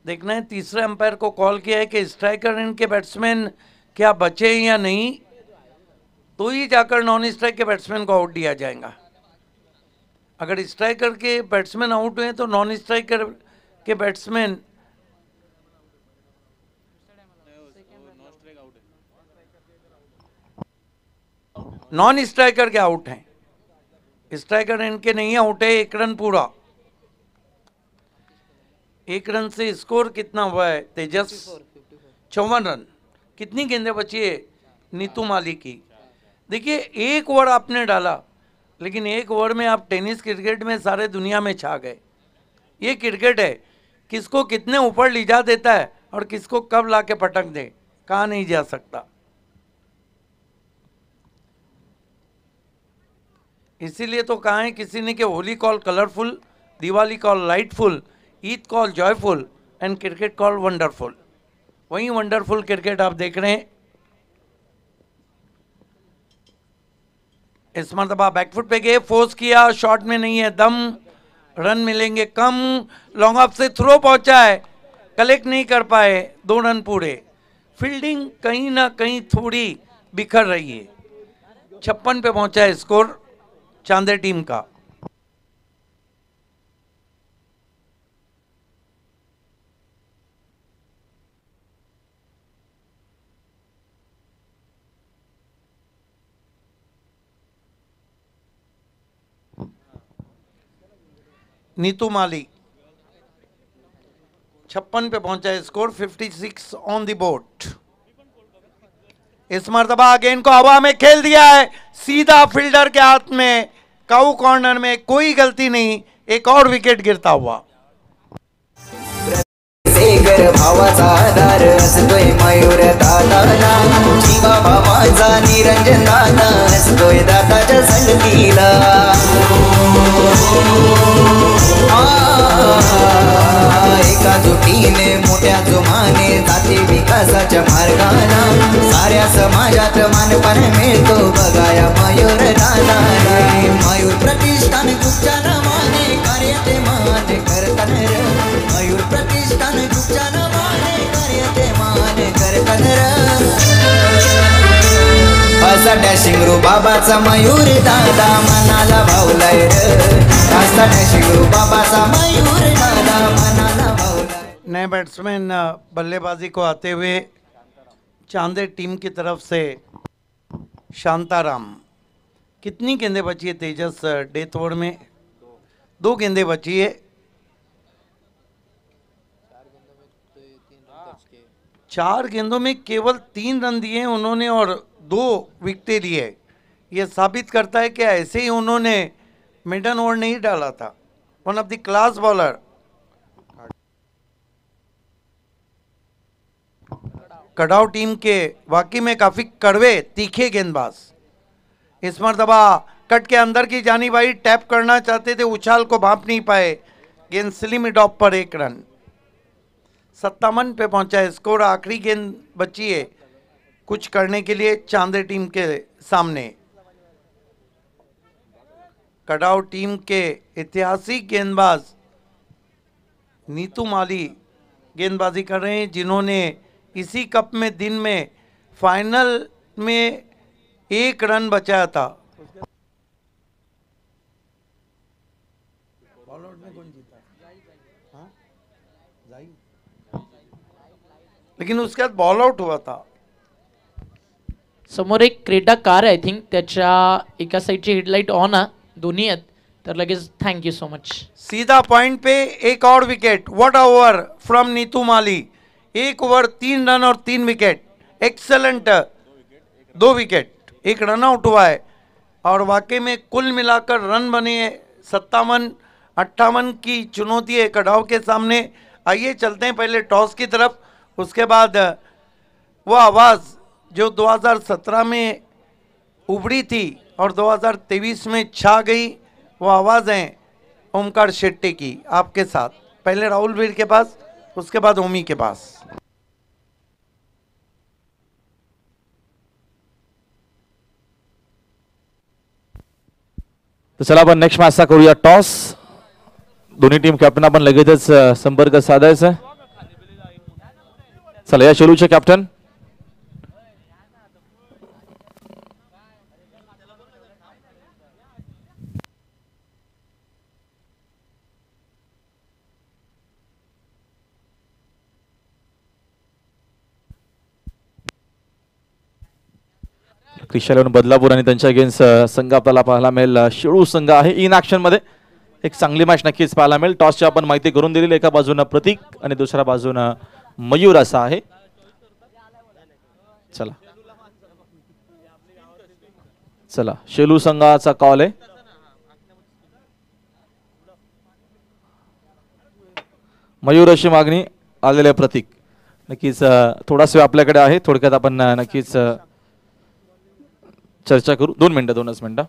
देखना है तीसरे अंपायर को कॉल किया है कि स्ट्राइकर एंड के बैट्समैन क्या बचे या नहीं, तो ही जाकर नॉन स्ट्राइक के बैट्समैन को आउट दिया जाएगा. अगर स्ट्राइकर के बैट्समैन आउट हुए तो नॉन स्ट्राइकर के बैट्समैन नॉन स्ट्राइकर के आउट हैं, स्ट्राइकर इनके नहीं आउट है. 1 रन पूरा. 1 रन से स्कोर कितना हुआ है तेजस? 54 रन. कितनी गेंदें बची है नीतू माली की? देखिए 1 ओवर आपने डाला, लेकिन 1 ओवर में आप टेनिस क्रिकेट में सारे दुनिया में छा गए. ये क्रिकेट है, किसको कितने ऊपर ले जा देता है और किसको कब ला के पटक दे, कहा नहीं जा सकता. इसीलिए तो कहा है किसी ने कि Holi call colourful, Diwali call lightful, Eid call joyful and cricket call wonderful. वही वंडरफुल क्रिकेट आप देख रहे हैं. इस मरतबा बैकफुट पे गए, फोर्स किया, शॉट में नहीं है दम, रन मिलेंगे कम. लॉन्ग ऑफ से थ्रो पहुंचा है, कलेक्ट नहीं कर पाए, 2 रन पूरे. फील्डिंग कहीं ना कहीं थोड़ी बिखर रही है. 56 पे पहुंचा है स्कोर चांदे टीम का. नीतू माली 56 पे पहुंचा है स्कोर. 56 on the board. इस मरतबा गेंद को हवा में खेल दिया है, सीधा फील्डर के हाथ में, काऊ कॉर्नर में, कोई गलती नहीं. एक और विकेट गिरता हुआ. सेगर भावाचा आधार असतोय मयूर दादाला, जीवा भावाचा निरंजन दादा असतोय दादाच्या संगतीला. एका जुटीने मोठ्या जोमाने जाते विकासाच्या मार्गाला, साऱ्या समाजात मानपण मिळतो बघाया मयूर दादाला. मयूर प्रतिष्ठान तुमच्या नावाने कार्यते मान करतन र, मयूर प्रतिष्ठान तुमच्या नावाने कार्यते मान करतन र. असा डॅशिंग बाबाचा मयूर दादा मनाला भावलाय र, असा डॅशिंग बाबाचा मयूर दादा मनाला भावलाय. नए बैट्समैन बल्लेबाजी को आते हुए चांदे टीम की तरफ से शांताराम. कितनी गेंदें बची है तेजस डेथ ओवर में? 2 गेंदें बची है. 4 गेंदों में केवल 3 रन दिए उन्होंने और 2 विकेटें लिए. ये साबित करता है कि ऐसे ही उन्होंने मिडन ओवर नहीं डाला था. One of the class bowler. Kadav team के वाकई में काफी कड़वे तीखे गेंदबाज. इस मरतबा कट के अंदर की जानिब आई, टैप करना चाहते थे, उछाल को भांप नहीं पाए. गेंद स्लिम डॉप पर 1 रन. 57 पे पहुंचा है स्कोर. आखिरी गेंद बची है कुछ करने के लिए चांदे टीम के सामने. कड़ाव टीम के ऐतिहासिक गेंदबाज नीतू माली गेंदबाजी कर रहे हैं, जिन्होंने इसी कप में दिन में फाइनल में 1 रन बचाया था. लेकिन उसके बाद बॉल आउट हुआ था. समोर एक क्रेटा कार आहे, आय थिंक त्याच्या एका साईडची हेडलाईट ऑन आहे, दोन्ही आहेत. तर लगेच थँक्यू सो मच. सीधा पॉइंट पे एक और wicket. What a over from Neetu Mali. 1 over 3 run और 3 wicket. Excellent. 2 wicket, 1 run out हुआ है. और वाकई में कुल मिलाकर रन बने 57-58 की चुनौती है कड़ाव के सामने. आइए चलते हैं पहले टॉस की तरफ, उसके बाद वो आवाज़ जो 2017 में उभरी थी और 2023 में छा गई, वो आवाज़ें ओमकार शेट्टी की आपके साथ, पहले राहुल भीड़ के पास, उसके बाद ओमी के पास। तर चला आपण नेक्स्ट मॅचचा करूया टॉस. दोन्ही टीम कॅप्टन आपण लगेचच संपर्क साधायचा आहे. चला या शेलूचे कॅप्टन क्रिशा 11 बदलापूर आणि त्यांच्या अगेन्स्ट संघ आपल्याला पाहायला मिळेल शेळू संघ आहे इन ऍक्शन मध्ये. एक चांगली मॅच नक्कीच पाहायला मिळेल. टॉसची आपण माहिती करून दिलेली, एका बाजूनं प्रतीक आणि दुसऱ्या बाजूनं मयूर असा आहे. चला चला शेलू संघाचा कॉल आहे. मयूर अशी मागणी आलेले प्रतीक. नक्कीच थोडासा वेळ आपल्याकडे आहे, थोडक्यात आपण नक्कीच चर्चा करू. 2 मिनिटं.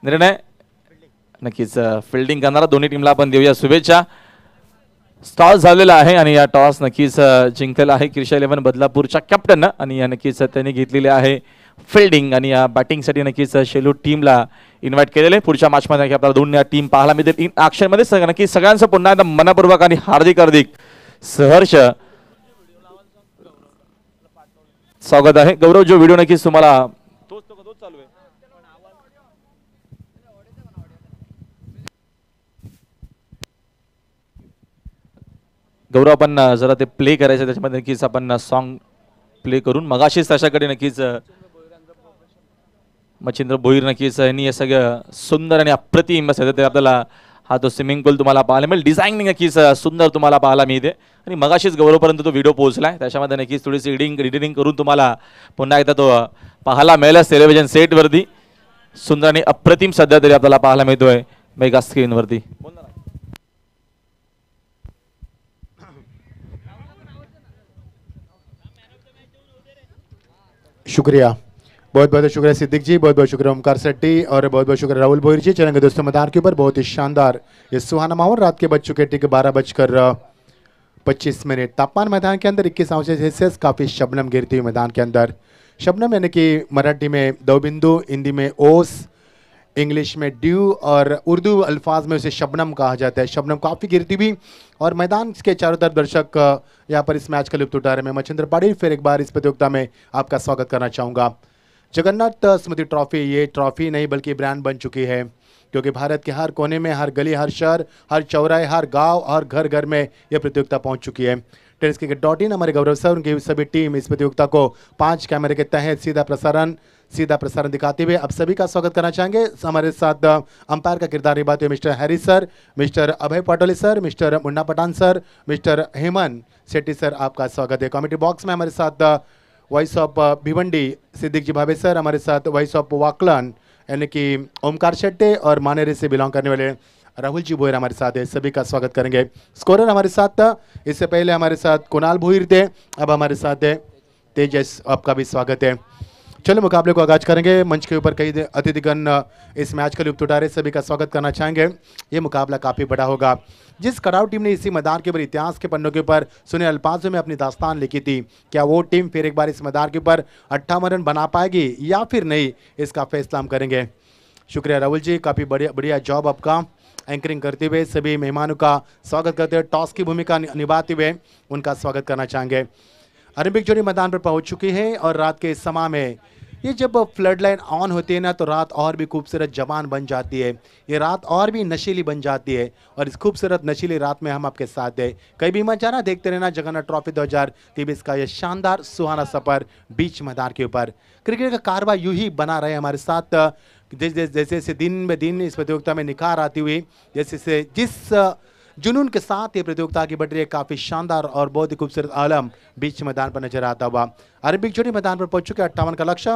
निर्णय नक्कीच फिल्डिंग करणारा दोन्ही टीमला आपण देऊया शुभेच्छा. टॉस झालेला आहे आणि या टॉस नक्कीच जिंकलेला आहे क्रिशा 11 बदलापूरच्या कॅप्टन आणि नक्कीच त्यांनी घेतलेली आहे फिल्डिंग आणि या बॅटिंगसाठी नक्कीच शेलू टीमला इन्व्हाइट केलेले. पुढच्या मॅचमध्ये आपल्याला 2 टीम पाहायला मिळतील इन ऍक्शन मध्ये. नक्कीच सगळ्यांचं पुन्हा एकदा मनपूर्वक आणि हार्दिक सहर्ष स्वागत आहे. गौरव, जो व्हिडिओ नक्कीच तुम्हाला गौरव आपण जरा ते प्ले करायचं, त्याच्यामध्ये नक्कीच आपण सॉन्ग प्ले करून मगाशीच त्याच्याकडे नक्कीच मच्छिंद्र भोईर नक्कीच यांनी हे सगळं सुंदर आणि अप्रतिम असं ते आपल्याला हा तो स्विमिंग पूल तुम्हाला पाहायला मिळेल. डिझायनिंग नक्कीच सुंदर तुम्हाला पाहायला मिळते आणि मगाशीच गौरवपर्यंत तो व्हिडिओ पोहोचलाय. त्याच्यामध्ये नक्कीच थोडीशी एडिटिंग करून तुम्हाला पुन्हा एकदा तो पाहायला मिळेल टेलिव्हिजन सेटवरती. सुंदर आणि अप्रतिम सध्या तरी आपल्याला पाहायला मिळतोय मेगा स्क्रीनवरती. शुक्रिया, बहुत बहुत शुक्रिया सिद्दीक जी, बहुत बहुत शुक्रिया ओमकार शेट्टी और बहुत बहुत शुक्रिया राहुल भोईर जी. चलेंगे दोस्तों मैदान के ऊपर. बहुत ही शानदार ये सुहाना माहौल. रात के बज चुके ठीक 12:25. तापमान मैदान के अंदर 21 सेल्सियस. काफ़ी शबनम गिरती हुई मैदान के अंदर. शबनम यानी कि मराठी में दवबिंदु, हिंदी में ओस, इंग्लिश में ड्यू और उर्दू अल्फाज में उसे शबनम कहा जाता है. शबनम काफ़ी गिरती हुई और मैदान के चारों तरफ दर्शक यहाँ पर इस मैच का लुत्फ उठा रहे हैं. मैं मच्छिंद्र पाटिल फिर एक बार इस प्रतियोगिता में आपका स्वागत करना चाहूँगा. जगन्नाथ स्मृति ट्रॉफी ये ट्रॉफी नहीं बल्कि ब्रांड बन चुकी है, क्योंकि भारत के हर कोने में, हर गली, हर शहर, हर चौराहे, हर गांव, हर घर घर में यह प्रतियोगिता पहुंच चुकी है. टेनिसक्रिकेट.in हमारे गौरव सर, उनकी सभी टीम इस प्रतियोगिता को 5 कैमरे के तहत सीधा प्रसारण दिखाते हुए आप सभी का स्वागत करना चाहेंगे. हमारे साथ अंपायर का किरदार निभाते हुए mister Harry sir, mister Abhay Patole sir, mister Munna Pathan sir, mister Hemant Shetty sir, आपका स्वागत है. कमेटी बॉक्स में हमारे साथ voice of Bhiwandi Siddique ji Bhave sir, हमारे साथ वॉइस ऑफ वाकलन यानी कि ओमकार शेट्टी और मानेरे से बिलोंग करने वाले राहुल जी भोईर हमारे साथ है. सभी का स्वागत करेंगे. स्कोरर हमारे साथ था, इससे पहले हमारे साथ कुणाल भोईर थे, अब हमारे साथ है तेजस, आपका भी स्वागत है. चलो मुकाबले को आगाज करेंगे. मंच के ऊपर कई अतिथिगण इस मैच का लुत्फ उठा रहे, सभी का स्वागत करना चाहेंगे. ये मुकाबला काफ़ी बड़ा होगा. जिस कराऊ टीम ने इसी मैदान के ऊपर इतिहास के पन्नों के ऊपर सुने अल्फाजों में अपनी दास्तान लिखी थी, क्या वो टीम फिर एक बार इस मैदान के ऊपर 58 रन बना पाएगी या फिर नहीं, इसका फैसला हम करेंगे. शुक्रिया राहुल जी, काफ़ी बढ़िया जॉब आपका एंकरिंग करते हुए. सभी मेहमानों का स्वागत करते हुए, टॉस की भूमिका निभाते हुए उनका स्वागत करना चाहेंगे. अरबिक जोड़ी मैदान पर पहुंच चुकी है और रात के समय में ये जब फ्लड लाइन ऑन होती है ना, तो रात और भी खूबसूरत जवान बन जाती है. ये रात और भी नशीली बन जाती है और इस खूबसूरत नशीली रात में हम आपके साथ हैं. कई भी मत जाना, देखते रहना जगन्नाथ ट्रॉफी 2023 का ये शानदार सुहाना सफर बीच मैदान के ऊपर. क्रिकेट का कारवा यूं ही बना रहे हमारे साथ. जैसे जैसे दिन ब दिन इस प्रतियोगिता में निखार आती हुई, जैसे जिस जुनून के साथ ये प्रतियोगिता आगे बढ़ रही है, काफ़ी शानदार और बहुत ही खूबसूरत आलम बीच मैदान पर नजर आता हुआ. अरबिक जोड़ी मैदान पर पहुंच चुके. 58 का लक्ष्य,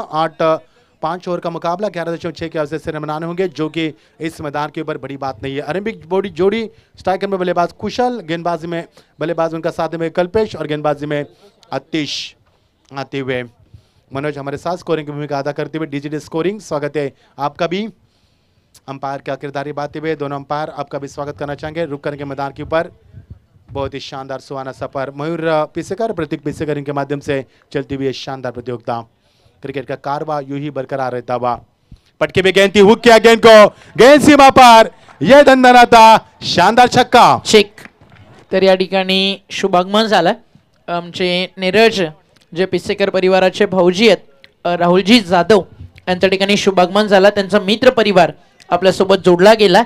5 ओवर का मुकाबला, 11.6 के अवसर से बनाने होंगे, जो कि इस मैदान के ऊपर बड़ी बात नहीं है. अरबिक जोड़ी स्ट्राइकर में बल्लेबाज कुशल, गेंदबाजी में बल्लेबाज उनका साथ में कल्पेश और गेंदबाजी में आतिश आते हुए. मनोज हमारे साथ स्कोरिंग की भूमिका अदा करते हुए. डिजिटल स्कोरिंग, स्वागत है आपका भी. अंपायर का किरदार निभाते हुए दोनों अंपायर आपका भी स्वागत करना चाहेंगे। रुक करके मैदान के ऊपर बहुत ही शानदार सुहाना सफर मयूर पिसेकर प्रतीक पिसेकर इनके माध्यम से चलती हुई शानदार प्रतियोगिता। क्रिकेट का कारवा यूं ही बरकरार रहता हुआ। पटके में गेंद थी, हुक किया गेंद को, गेंद सीमा पर, यह दणदणाता शानदार छक्का। चेक. तर या ठिकाणी शुभागमन झालं आमचे नीरज जे पिसेकर परिवाराचे भाऊजी आहेत राहुलजी जाधव यांच्या ठिकाणी शुभागमन झाला. त्यांचा मित्र परिवार आपल्यासोबत जोडला गेला.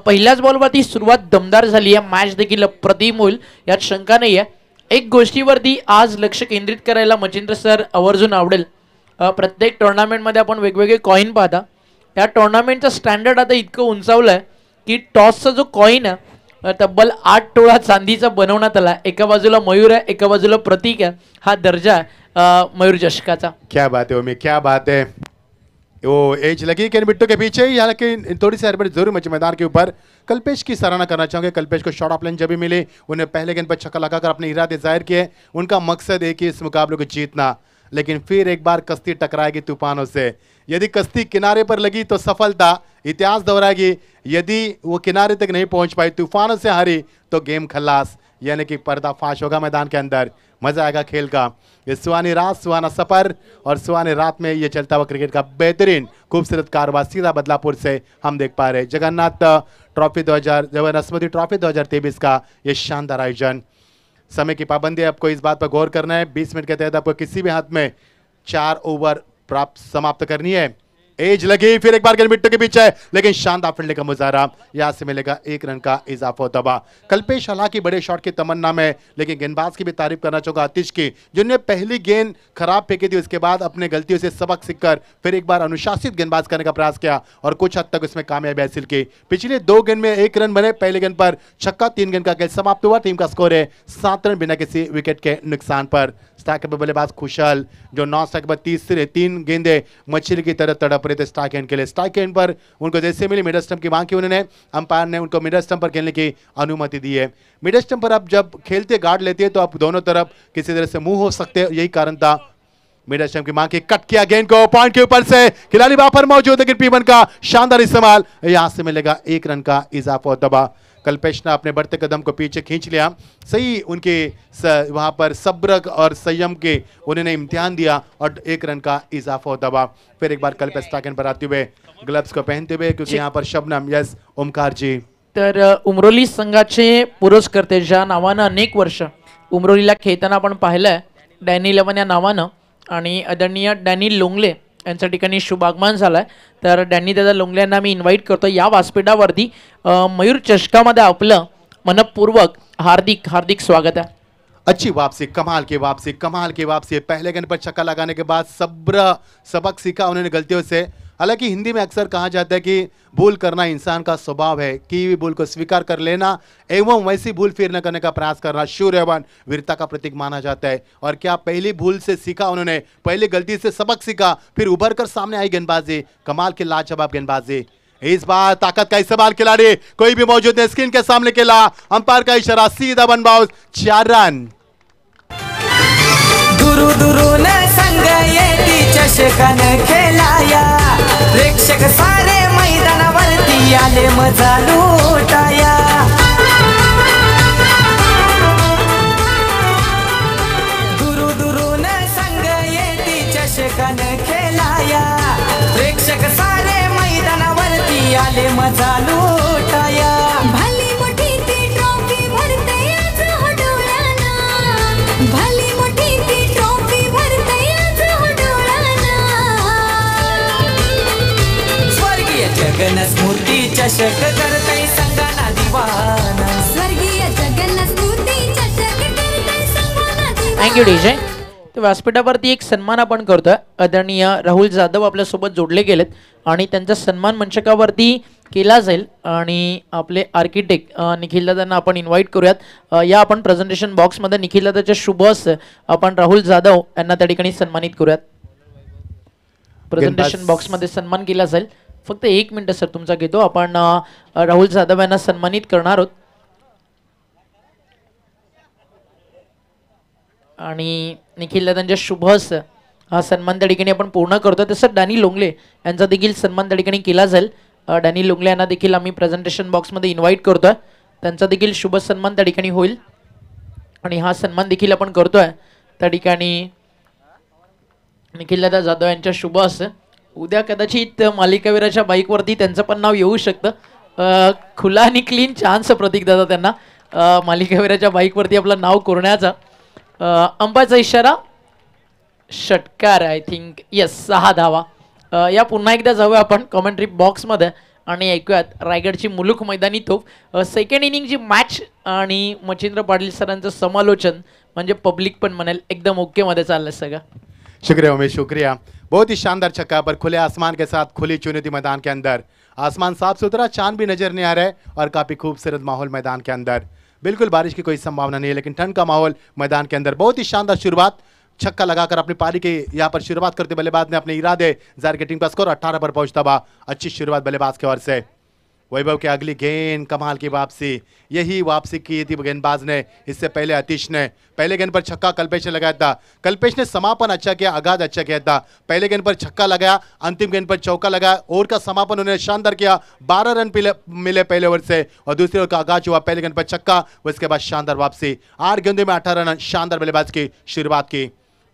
पहिल्याच बॉलवरती सुरुवात दमदार झाली आहे. मॅच देखील अप्रतिम होईल यात शंका नाही आहे. एक गोष्टीवरती आज लक्ष केंद्रित करायला मचिंद्र सर आवर्जून आवडेल. प्रत्येक टुर्नामेंटमध्ये आपण वेगवेगळे कॉईन पाहता. या टुर्नामेंटचं स्टँडर्ड आता इतकं उंचावलं आहे की टॉसचा जो कॉईन आहे तब्बल 8 तोळा चांदीचा बनवण्यात आला. एका बाजूला मयूर आहे, एका बाजूला प्रतीक आहे. हा दर्जा मयूर चषकाचा. क्या बात है उमेश, क्या बात है. वो एज लगी केन बिट्टू के पीछे ही, हालांकि थोड़ी सी हड़बड़ी जरूर मची मैदान के ऊपर. कल्पेश की सराहना करना चाहूंगे. कल्पेश को शॉट ऑफ लाइन जब भी मिले उन्हें पहले गेंद पर छक्का लगाकर अपने इरादे जाहिर किए. उनका मकसद एक ही इस मुकाबले को जीतना. लेकिन फिर एक बार कश्ती टकराएगी तूफानों से. यदि कश्ती किनारे पर लगी तो सफलता इतिहास दोहराएगी. यदि वो किनारे तक नहीं पहुंच पाई, तूफानों से हारी, तो गेम खल्लास, यानी कि पर्दाफाश होगा मैदान के अंदर. मजा आएगा खेल का. ये सुहानी रात, सुहाना सफर और सुहानी रात में ये चलता हुआ क्रिकेट का बेहतरीन खूबसूरत कारवा सीधा बदलापुर से हम देख पा रहे. जगन्नाथ ट्रॉफी 2000 स्मृति ट्रॉफी 2023 का ये शानदार आयोजन. समय की पाबंदी है, आपको इस बात पर गौर करना है. 20 मिनट के तहत आपको किसी भी हाथ में 4 ओवर प्राप्त समाप्त करनी है. एज लगी, फिर एक बार गेंद मिट्टू के पीछे, लेकिन शानदार फील्डिंग का मुजाहरा. यहां से मिलेगा 1 रन का इजाफा होता हुआ. कल्पेश हालांकि बड़े शॉट की तमन्ना में, लेकिन गेंदबाज की भी तारीफ करना चाहूंगा आतिश की, जिन्होंने पहली गेंद खराब फेंकी थी, उसके बाद अपने गलतियों से सबक सीखकर फिर एक बार अनुशासित गेंदबाज करने का प्रयास किया और कुछ हद तक उसमें कामयाबी हासिल की. पिछले 2 गेंद में 1 रन बने. पहली गेंद पर छक्का, 3 गेंद का खेल समाप्त हुआ. टीम का स्कोर है 7 रन बिना किसी विकेट के नुकसान पर. स्ट्राइक पर बल्लेबाज खुशल जो 9 स्ट्राइक पर 3 गेंदें मछली की तरह तड़प रहे थे स्ट्राइक एंड के लिए. स्ट्राइक एंड पर उनको जैसे मिली मिडल स्टंप की मांग की उन्होंने. अंपायर ने उनको मिडल स्टंप पर खेलने की अनुमति दी है. मिडल स्टंप पर आप जब खेलते गार्ड लेते हैं तो आप दोनों तरफ किसी तरह से मुंह हो सकते हैं, यही कारण था. मिडल स्टंप की मांग की, कट किया गेंद को, पॉइंट के ऊपर से खिलाड़ी वहां पर मौजूद है. पीवन का शानदार इस्तेमाल. यहां से मिलेगा 1 रन का इजाफा होता हुआ. कल्पेश ने अपने बढ़ते कदम को पीछे खींच लिया. सही उनके वहां पर सब्र और संयम के उन्होंने इम्तिहान दिया और 1 रन का इजाफा होता हुआ. फिर एक बार कल्पेश स्टाकेन पर आते हुए ग्लव्स को पहनते हुए, क्योंकि यहाँ पर शबनम, यस ओमकार जी. तर उमरोली संघाचे पुरस्कर्ते ज्या नावानं अनेक वर्ष उमरोलीला खेळताना आपण पाहिलंय, डॅनी 11 या नावानं, आणि आदरणीय डॅनी लोंगले यांच्या ठिकाणी शुभागमन झालाय. तर डॅनी दादा लोंगले यांना मी इन्व्हाइट करतो या व्यासपीठावरती. मयूर चषकामध्ये आपलं मनपूर्वक हार्दिक हार्दिक स्वागत है. अच्छी वापसी, कमाल की वापसी, कमाल की वापसी. पहले गेंद पर छक्का लगाने के बाद सबक सीखा उन्होंने गलतियों से. हालांकि हिंदी में अक्सर कहा जाता है कि भूल करना इंसान का स्वभाव है, की हुई भूल को स्वीकार कर लेना एवं वैसी भूल फिर न करने का प्रयास करना शूर एवं वीरता का प्रतीक माना जाता है. और क्या पहली भूल से सीखा उन्होंने, पहली गलती से सबक सीखा, फिर उभर कर सामने आई गेंदबाजी. कमाल की लाजवाब गेंदबाजी. इस बार ताकत का इस्तेमाल खिलाड़ी कोई भी मौजूद नहीं, स्क्रीन के सामने खेला, अंपायर का इशारा, सीधा वन बाउंस, 4 रन. दुरू दुरून संग येती चषकान खेळाया, प्रेक्षक सारे मैदानावरती आले मजा लुटाया. दुरू दुरून संग येती चषकान खेळाया, प्रेक्षक सारे मैदानावरती आले मजा लुटाया. भली मोठी ती ट्रॉफी भरते आज हो डोळ्यानं, भली मोठी ती ट्रॉफी भरते आज हो डोळ्यानं. स्वर्गीय जगन स्मृती चषक करतय संगाना दिवाना. स्वर्गीय जगन्नाथ स्तुती चषक करते संगाना दिवा. Thank you DJ. तर व्यासपीठावरती एक सन्मान आपण करतोय. आदरणीय राहुल जाधव आपल्यासोबत जोडले गेलेत आणि त्यांचा सन्मान मंचकावरती केला जाईल. आणि आपले आर्किटेक्ट निखिल दादांना आपण इन्व्हाइट करूयात. या आपण प्रेझेंटेशन बॉक्समध्ये निखिल दादाच्या शुभ हस्ते आपण राहुल जाधव यांना त्या ठिकाणी सन्मानित करूयात. प्रेझेंटेशन बॉक्समध्ये सन्मान केला जाईल. फक्त 1 मिनिट सर तुमचा घेतो. आपण राहुल जाधव यांना सन्मानित करणार आहोत. आणि निखिल दादांच्या शुभ हस्ते हा सन्मान त्या ठिकाणी आपण पूर्ण करतो. तसं डॅनी लोंगले यांचा देखील सन्मान त्या ठिकाणी केला जाईल. डॅनी लुंगले यांना देखील आम्ही प्रेझेंटेशन बॉक्समध्ये इन्व्हाइट करतोय. त्यांचा देखील शुभ सन्मान त्या ठिकाणी होईल आणि हा सन्मान देखील आपण करतोय त्या ठिकाणी निखिलदादा जाधव यांच्या शुभ हस्ते. उद्या कदाचित मालिकावीराच्या बाईकवरती त्यांचं पण नाव येऊ शकतं. खुला आणि क्लीन चान्स प्रतीक दादा त्यांना मालिकावीराच्या बाईकवरती आपलं नाव कोरण्याचा. अंपायरचा इशारा षटकार आय थिंक यस 6 धावा. या पुन्हा एकदा जाऊया आपण कॉमेंट्री बॉक्समध्ये आणि ऐकूयात रायगडची मुलुक मैदानी तोफ. सेकंड इनिंगची मॅच आणि मच्छिंद्र पाटील सरांचं समालोचन म्हणजे पब्लिक पण म्हणेल एकदम ओके मध्ये चाललंय सगळं. शुक्रिया उमेश, शुक्रिया. बहुत ही शानदार छक्का पर खुले आसमान के साथ खुली चुनौती मैदान के अंदर. आसमान साफ सुथरा, चांद भी नजर नहीं आ रहा है और काफी खूबसूरत माहौल मैदान के अंदर. बिल्कुल बारिश की कोई संभावना नहीं है लेकिन ठंड का माहौल मैदान के अंदर. बहुत ही शानदार शुरुआत, छक्का लगाकर अपनी पारी की यहाँ पर शुरुआत करते बल्लेबाज ने अपने इरादे जाहिर की टीम का स्कोर 18 पर पहुंचता हुआ. अच्छी शुरुआत बल्लेबाज की ओर से. वैभव की अगली गेंद, कमाल की वापसी. यही वापसी की थी गेंदबाज ने. इससे पहले आतिश ने पहले गेंद पर छक्का कल्पेश ने लगाया था. कल्पेश ने समापन अच्छा किया, आगाज अच्छा किया था. पहले गेंद पर छक्का लगाया, अंतिम गेंद पर चौका लगाया. ओवर का समापन उन्होंने शानदार किया. 12 रन मिले पहले ओवर से और दूसरे ओवर का आगाज हुआ. पहले गेंद पर छक्का, उसके बाद शानदार वापसी. 8 गेंदों में 18 रन. शानदार बल्लेबाज की शुरुआत की.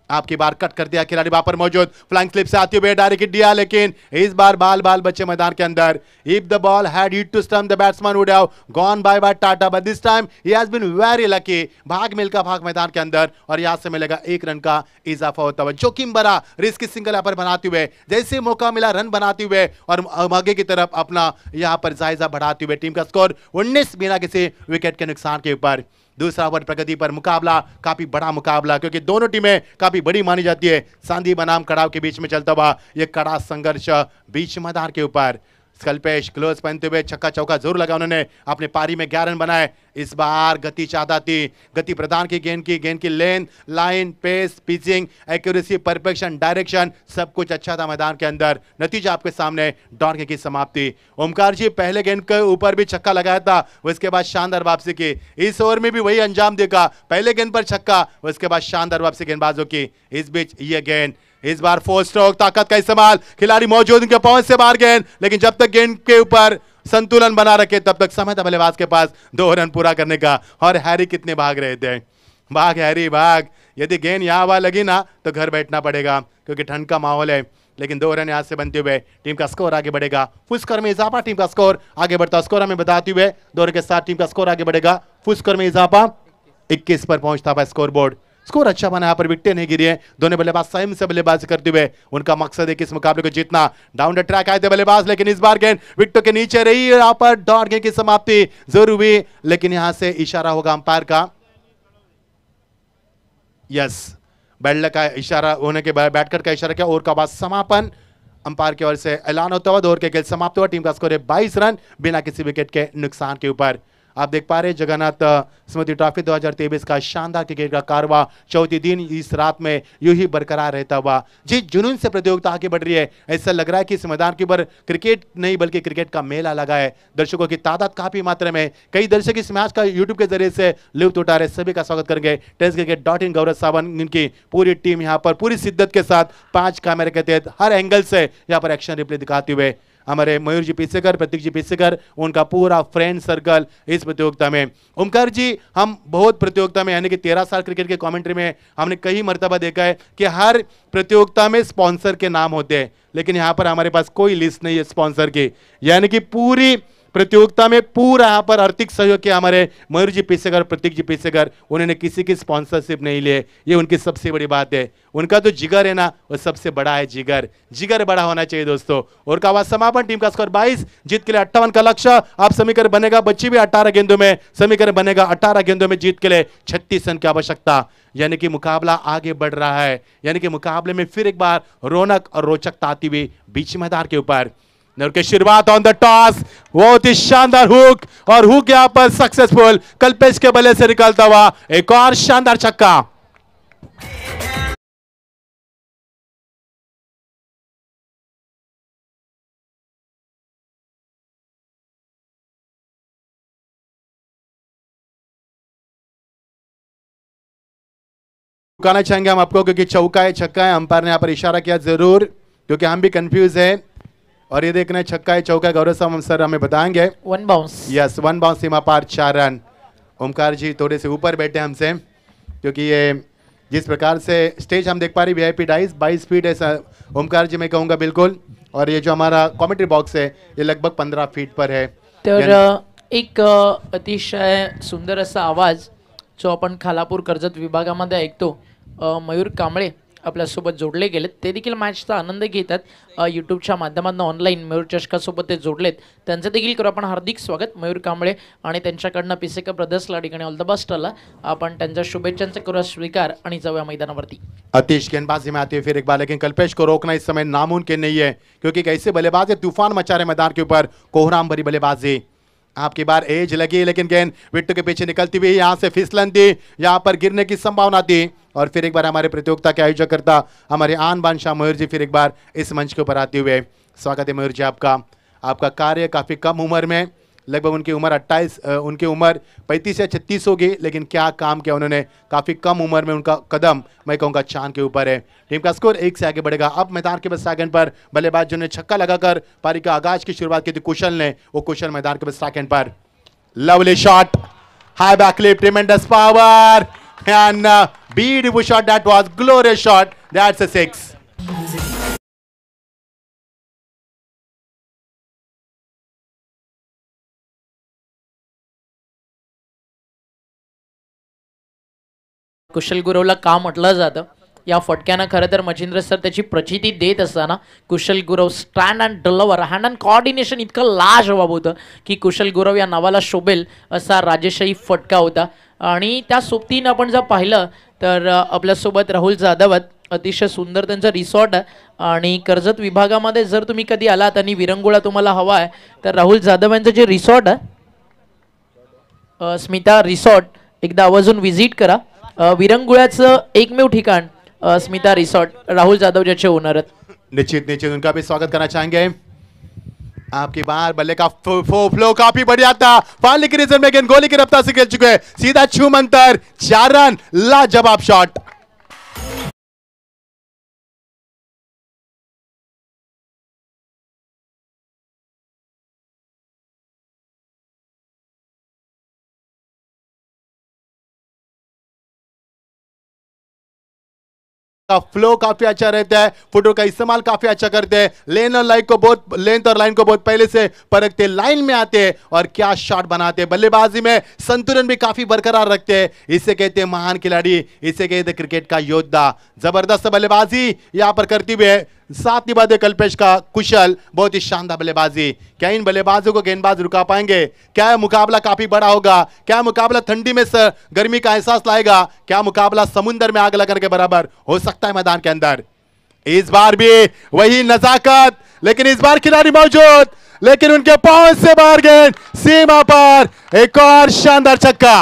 आपकी बार कट कर दिया खिलाड़ी वहां पर मौजूद. फ्लाइंग स्लिप से आते हुए डायरेक्ट हिट दिया लेकिन इस बार बाल बच्चे मैदान के अंदर. If the ball had hit to stump the batsman would have gone bye tata, but this time he has been very lucky. Bhaag Milkha भाग मैदान के अंदर और यहां से मिलेगा 1 रन का इजाफा होता हुआ. जोखिम भरा रिस्क सिंगल यहां पर बनाते हुए, जैसे मौका मिला रन बनाते हुए और आगे की तरफ अपना यहां पर जायजा बढ़ाते हुए. टीम का स्कोर 19 बिना किसी विकेट के नुकसान के ऊपर. दूसरा ओवर प्रगति पर मुकाबला, काफी बड़ा मुकाबला क्योंकि दोनों टीमें काफी बड़ी मानी जाती है. सांधी बनाम कड़ाव के बीच में चलता हुआ यह कड़ा संघर्ष बीच मैदान के ऊपर. कल्पेश क्लोज पहनते हुए छक्का चौका जरूर लगा उन्होंने. अपने पारी में 11 रन बनाए. इस बार गति चाहता थी, गति प्रदान की गेंद की length, line, pace, pitching, accuracy, perfection, direction सब कुछ अच्छा था मैदान के अंदर. नतीजा आपके सामने. डॉर्गे की समाप्ति. ओमकार जी पहले गेंद के ऊपर भी छक्का लगाया था, उसके बाद शानदार वापसी की. इस ओवर में भी वही अंजाम देखा. पहले गेंद पर छक्का, उसके बाद शानदार वापसी गेंदबाजों की. इस बीच ये गेंद, इस बार 4 स्ट्रोक, ताकत का इस्तेमाल. खिलाड़ी मौजूद, उनके पहुंच से बाहर गेंद, लेकिन जब तक गेंद के ऊपर संतुलन बना रखे तब तक समय था बल्लेबाज के पास 2 रन पूरा करने का. और हैरी कितने भाग रहे थे. भाग हैरी भाग. यदि गेंद यहां वहां लगी ना तो घर बैठना पड़ेगा क्योंकि ठंड का माहौल है. लेकिन 2 रन यहां से बनते हुए टीम का स्कोर आगे बढ़ेगा. फुल स्कोर में इजाफा, टीम का स्कोर आगे बढ़ता. स्कोर हमें बताते हुए 2 रन के साथ टीम का स्कोर आगे बढ़ेगा. फुल स्कोर में इजाफा 21 पर पहुंचता हुआ स्कोर बोर्ड. स्कोर अच्छा बना, यहाँ पर विकेटें नहीं गिरी है. दोनों बल्लेबाज संयम से बल्लेबाजी करते हुए उनका मकसद है कि इस मुकाबले को जीतना. डाउन द ट्रैक आए थे बल्लेबाज, लेकिन इस बार गेंद विकेटों के नीचे रही. यहाँ पर डॉट गेंद की समाप्ति जरूर हुई, लेकिन यहां से इशारा होगा अंपायर का. यस, बैटलर का इशारा होने के बाद बैटकर का इशारा किया. ओवर का बाद समापन अंपायर की ओर से ऐलान होता हुआ. 2 ओवर के खेल समाप्त हुआ. टीम का स्कोर है 22 रन बिना किसी विकेट के नुकसान के ऊपर. आप देख पा रहे जगन्नाथ स्मृति ट्रॉफी 2023 का शानदार क्रिकेट का कारवा चौथी दिन इस रात में यूं ही बरकरार रहता हुआ. जिस जुनून से प्रतियोगिता आगे बढ़ रही है, ऐसा लग रहा है कि इस मैदान के ऊपर क्रिकेट नहीं बल्कि क्रिकेट का मेला लगा है. दर्शकों की तादाद काफी मात्रा में. कई दर्शक इस मैच का यूट्यूब के जरिए से लुत्फ उठा रहे. सभी का स्वागत करेंगे. टेस्टक्रिकेट.in गौरव सावंत, इनकी पूरी टीम यहाँ पर पूरी शिद्दत के साथ 5 कैमरे के तहत हर एंगल से यहाँ पर एक्शन रिप्ले दिखाते हुए. हमारे मयूर जी पीसेकर, प्रतीक जी पीसेकर, उनका पूरा फ्रेंड सर्कल इस प्रतियोगिता में. ओमकार जी, हम बहुत प्रतियोगिता में यानी कि 13 साल क्रिकेट के कमेंट्री में हमने कई मर्तबा देखा है कि हर प्रतियोगिता में स्पॉन्सर के नाम होते हैं, लेकिन यहाँ पर हमारे पास कोई लिस्ट नहीं है स्पॉन्सर की. यानी कि पूरी प्रतियोगिता में पूरा यहाँ पर आर्थिक सहयोग किया हमारे मयूर जी पीसेकर, प्रतीक जी पीसेकर. उन्होंने किसी की स्पॉन्सरशिप नहीं लिए. ये उनकी सबसे बड़ी बात है. उनका तो जिगर है ना, वो सबसे बड़ा है. जिगर बड़ा होना चाहिए दोस्तों. और का समापन. टीम का स्कोर 22, जीत के लिए 58 का लक्ष्य. आप समीकरण बनेगा. बच्ची भी 18 गेंदों में समीकरण बनेगा. 18 गेंदों में जीत के लिए 36 रन की आवश्यकता. यानी कि मुकाबला आगे बढ़ रहा है. यानी कि मुकाबले में फिर एक बार रौनक और रोचकता आती हुई बीच मैदान के ऊपर. की शुरुआत ऑन द टॉस, बहुत ही शानदार हुक और हुक यहां पर सक्सेसफुल. कल्पेश के बल्ले से निकलता हुआ एक और शानदार छक्का. रुकाना चाहेंगे हम आपको क्योंकि चौका है, छक्का है. अंपायर ने यहां पर इशारा किया जरूर क्योंकि हम भी कंफ्यूज है. और ये देखना है छक्का है चौका, गौरव साहब सर हमें बताएंगे। 1 बाउंस। यस 1 बाउंस, सीमा पार 4 रन। ओमकार जी थोड़े से ऊपर बैठे हमसे, क्योंकि ये जिस प्रकार से स्टेज हम देख पा रहे वीआईपी डाइस 22 फीट है ओमकार जी, मैं कहूँगा बिल्कुल। और ये जो हमारा कॉमेंट्री बॉक्स है ये लगभग 15 फीट पर है। तर एक अतिशय सुंदर असा आवाज जो आपण खालापूर कर्जत विभागामध्ये ऐकतो, मयूर कांबळे आपल्यासोबत जोडले गेलेत, ते देखील मॅचचा आनंद घेतात यूट्यूबच्या माध्यमातून ऑनलाईन मयूर चषकासोबत ते जोडलेत, त्यांचं देखील करू आपण हार्दिक स्वागत मयूर कांबळे आणि त्यांच्याकडनं पिसेकर ब्रदर्सला ठिकाणी ऑल द बेस्ट आला, आपण त्यांच्या शुभेच्छांचा करू स्वीकार आणि जाऊया मैदानावरती। आतिश गेंदबाजी में आते हुए फिर एक बार, लेकिन कल्पेश को रोकना इस समय नामुमकिन नहीं है, क्योंकि कैसे बल्लेबाज है, तूफान मचा रहे मैदान के ऊपर, कोहराम भरी बल्लेबाजी। आपकी बार एज लगी, लेकिन गेंद विट्टू के पीछे निकलती हुई यहाँ से फिसलन थी, यहाँ पर गिरने की संभावना थी। और फिर एक बार हमारे प्रतियोगिता के आयोजक करता हमारे आन बान शाह मयूर जी फिर एक बार इस मंच के ऊपर आते हुए। स्वागत है मयूर जी आपका। आपका कार्य काफ़ी कम उम्र में, लगभग उनकी उम्र 28, उनकी उम्र 35 या 36 होगी, लेकिन क्या काम किया उन्होंने, काफ़ी कम उम्र में उनका कदम मैं कहूँगा चांद के ऊपर है। टीम का स्कोर 1 से आगे बढ़ेगा। अब मैदान के बस सेकंड पर बल्लेबाज जिन्होंने छक्का लगाकर पारी का आगाज की शुरुआत की थी कुशल ने, वो कुशल मैदान के बस सेकंड पर। Lovely shot, high back clip, tremendous power and beautiful shot, that was glorious shot, that's a 6। कुशल गुरवला का म्हटलं जातं, या फटक्यानं खरं तर मच्छिंद्र सर त्याची प्रचिती देत असताना Kushal Gurav stand and deliver hand and coordination इतकं लाजवाब होतं की कुशल गुरव या नावाला शोभेल असा राजेशाही फटका होता। आणि त्या सोबतीनं आपण जर पाहिलं तर आपल्यासोबत राहुल जाधव आहेत, अतिशय सुंदर त्यांचं रिसॉर्ट आहे आणि कर्जत विभागामध्ये जर तुम्ही कधी आलात आणि विरंगुळा तुम्हाला हवा आहे तर राहुल जाधव यांचं जे रिसॉर्ट आहे स्मिता रिसॉर्ट, एकदा आवर्जून व्हिजिट करा। विरंगुळ्याचं एकमेव ठिकाण स्मिता रिसॉर्ट, राहुल जाधव ज्याचे ओनर आहेत। निश्चित निश्चित उनका भी स्वागत करना चाहेंगे। आपकी बार बल्ले का फ्लो काफी बढ़िया था, फाइनल की रीजन में गोली की रफ्तार से खेल चुके हैं, सीधा छूम अंतर 4 रन, लाजवाब शॉट। का फ्लो काफी अच्छा रहता है, फुटो का इस्तेमाल काफी अच्छा करते हैं, लेंथ और लाइन को बहुत पहले से परखते, लाइन में आते हैं और क्या शॉट बनाते हैं, बल्लेबाजी में संतुलन भी काफी बरकरार रखते हैं। इसे कहते हैं महान खिलाड़ी, इसे कहते हैं क्रिकेट का योद्धा। जबरदस्त बल्लेबाजी यहां पर करती हुए साथ निभाते कल्पेश का कुशल, बहुत ही शानदार बल्लेबाजी। क्या इन बल्लेबाजों को गेंदबाज रुका पाएंगे? क्या मुकाबला काफी बड़ा होगा? क्या मुकाबला ठंडी में गर्मी का एहसास लाएगा? क्या मुकाबला समुद्र में आग लगाने के बराबर हो सकता है मैदान के अंदर? इस बार भी वही नजाकत, लेकिन इस बार खिलाड़ी मौजूद, लेकिन उनके पहुंच से बाहर गेंद, सीमा पर एक और शानदार छक्का।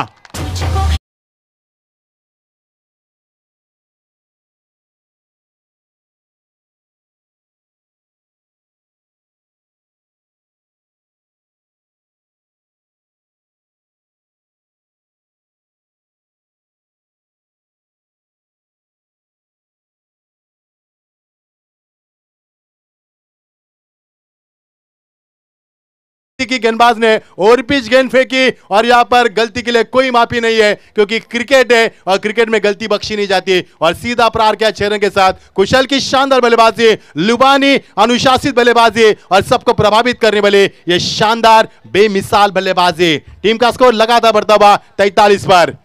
की गेंदबाज ने और पिच गेंद फेंकी और यहां पर गलती के लिए कोई माफी नहीं है, क्योंकि क्रिकेट है और क्रिकेट में गलती बख्शी नहीं जाती। और सीधा प्रहार किया चेहरे के साथ, कुशल की शानदार बल्लेबाजी, लुबानी अनुशासित बल्लेबाजी और सबको प्रभावित करने वाली ये शानदार बेमिसाल बल्लेबाजी। टीम का स्कोर लगातार बढ़ता हुआ 43 पर।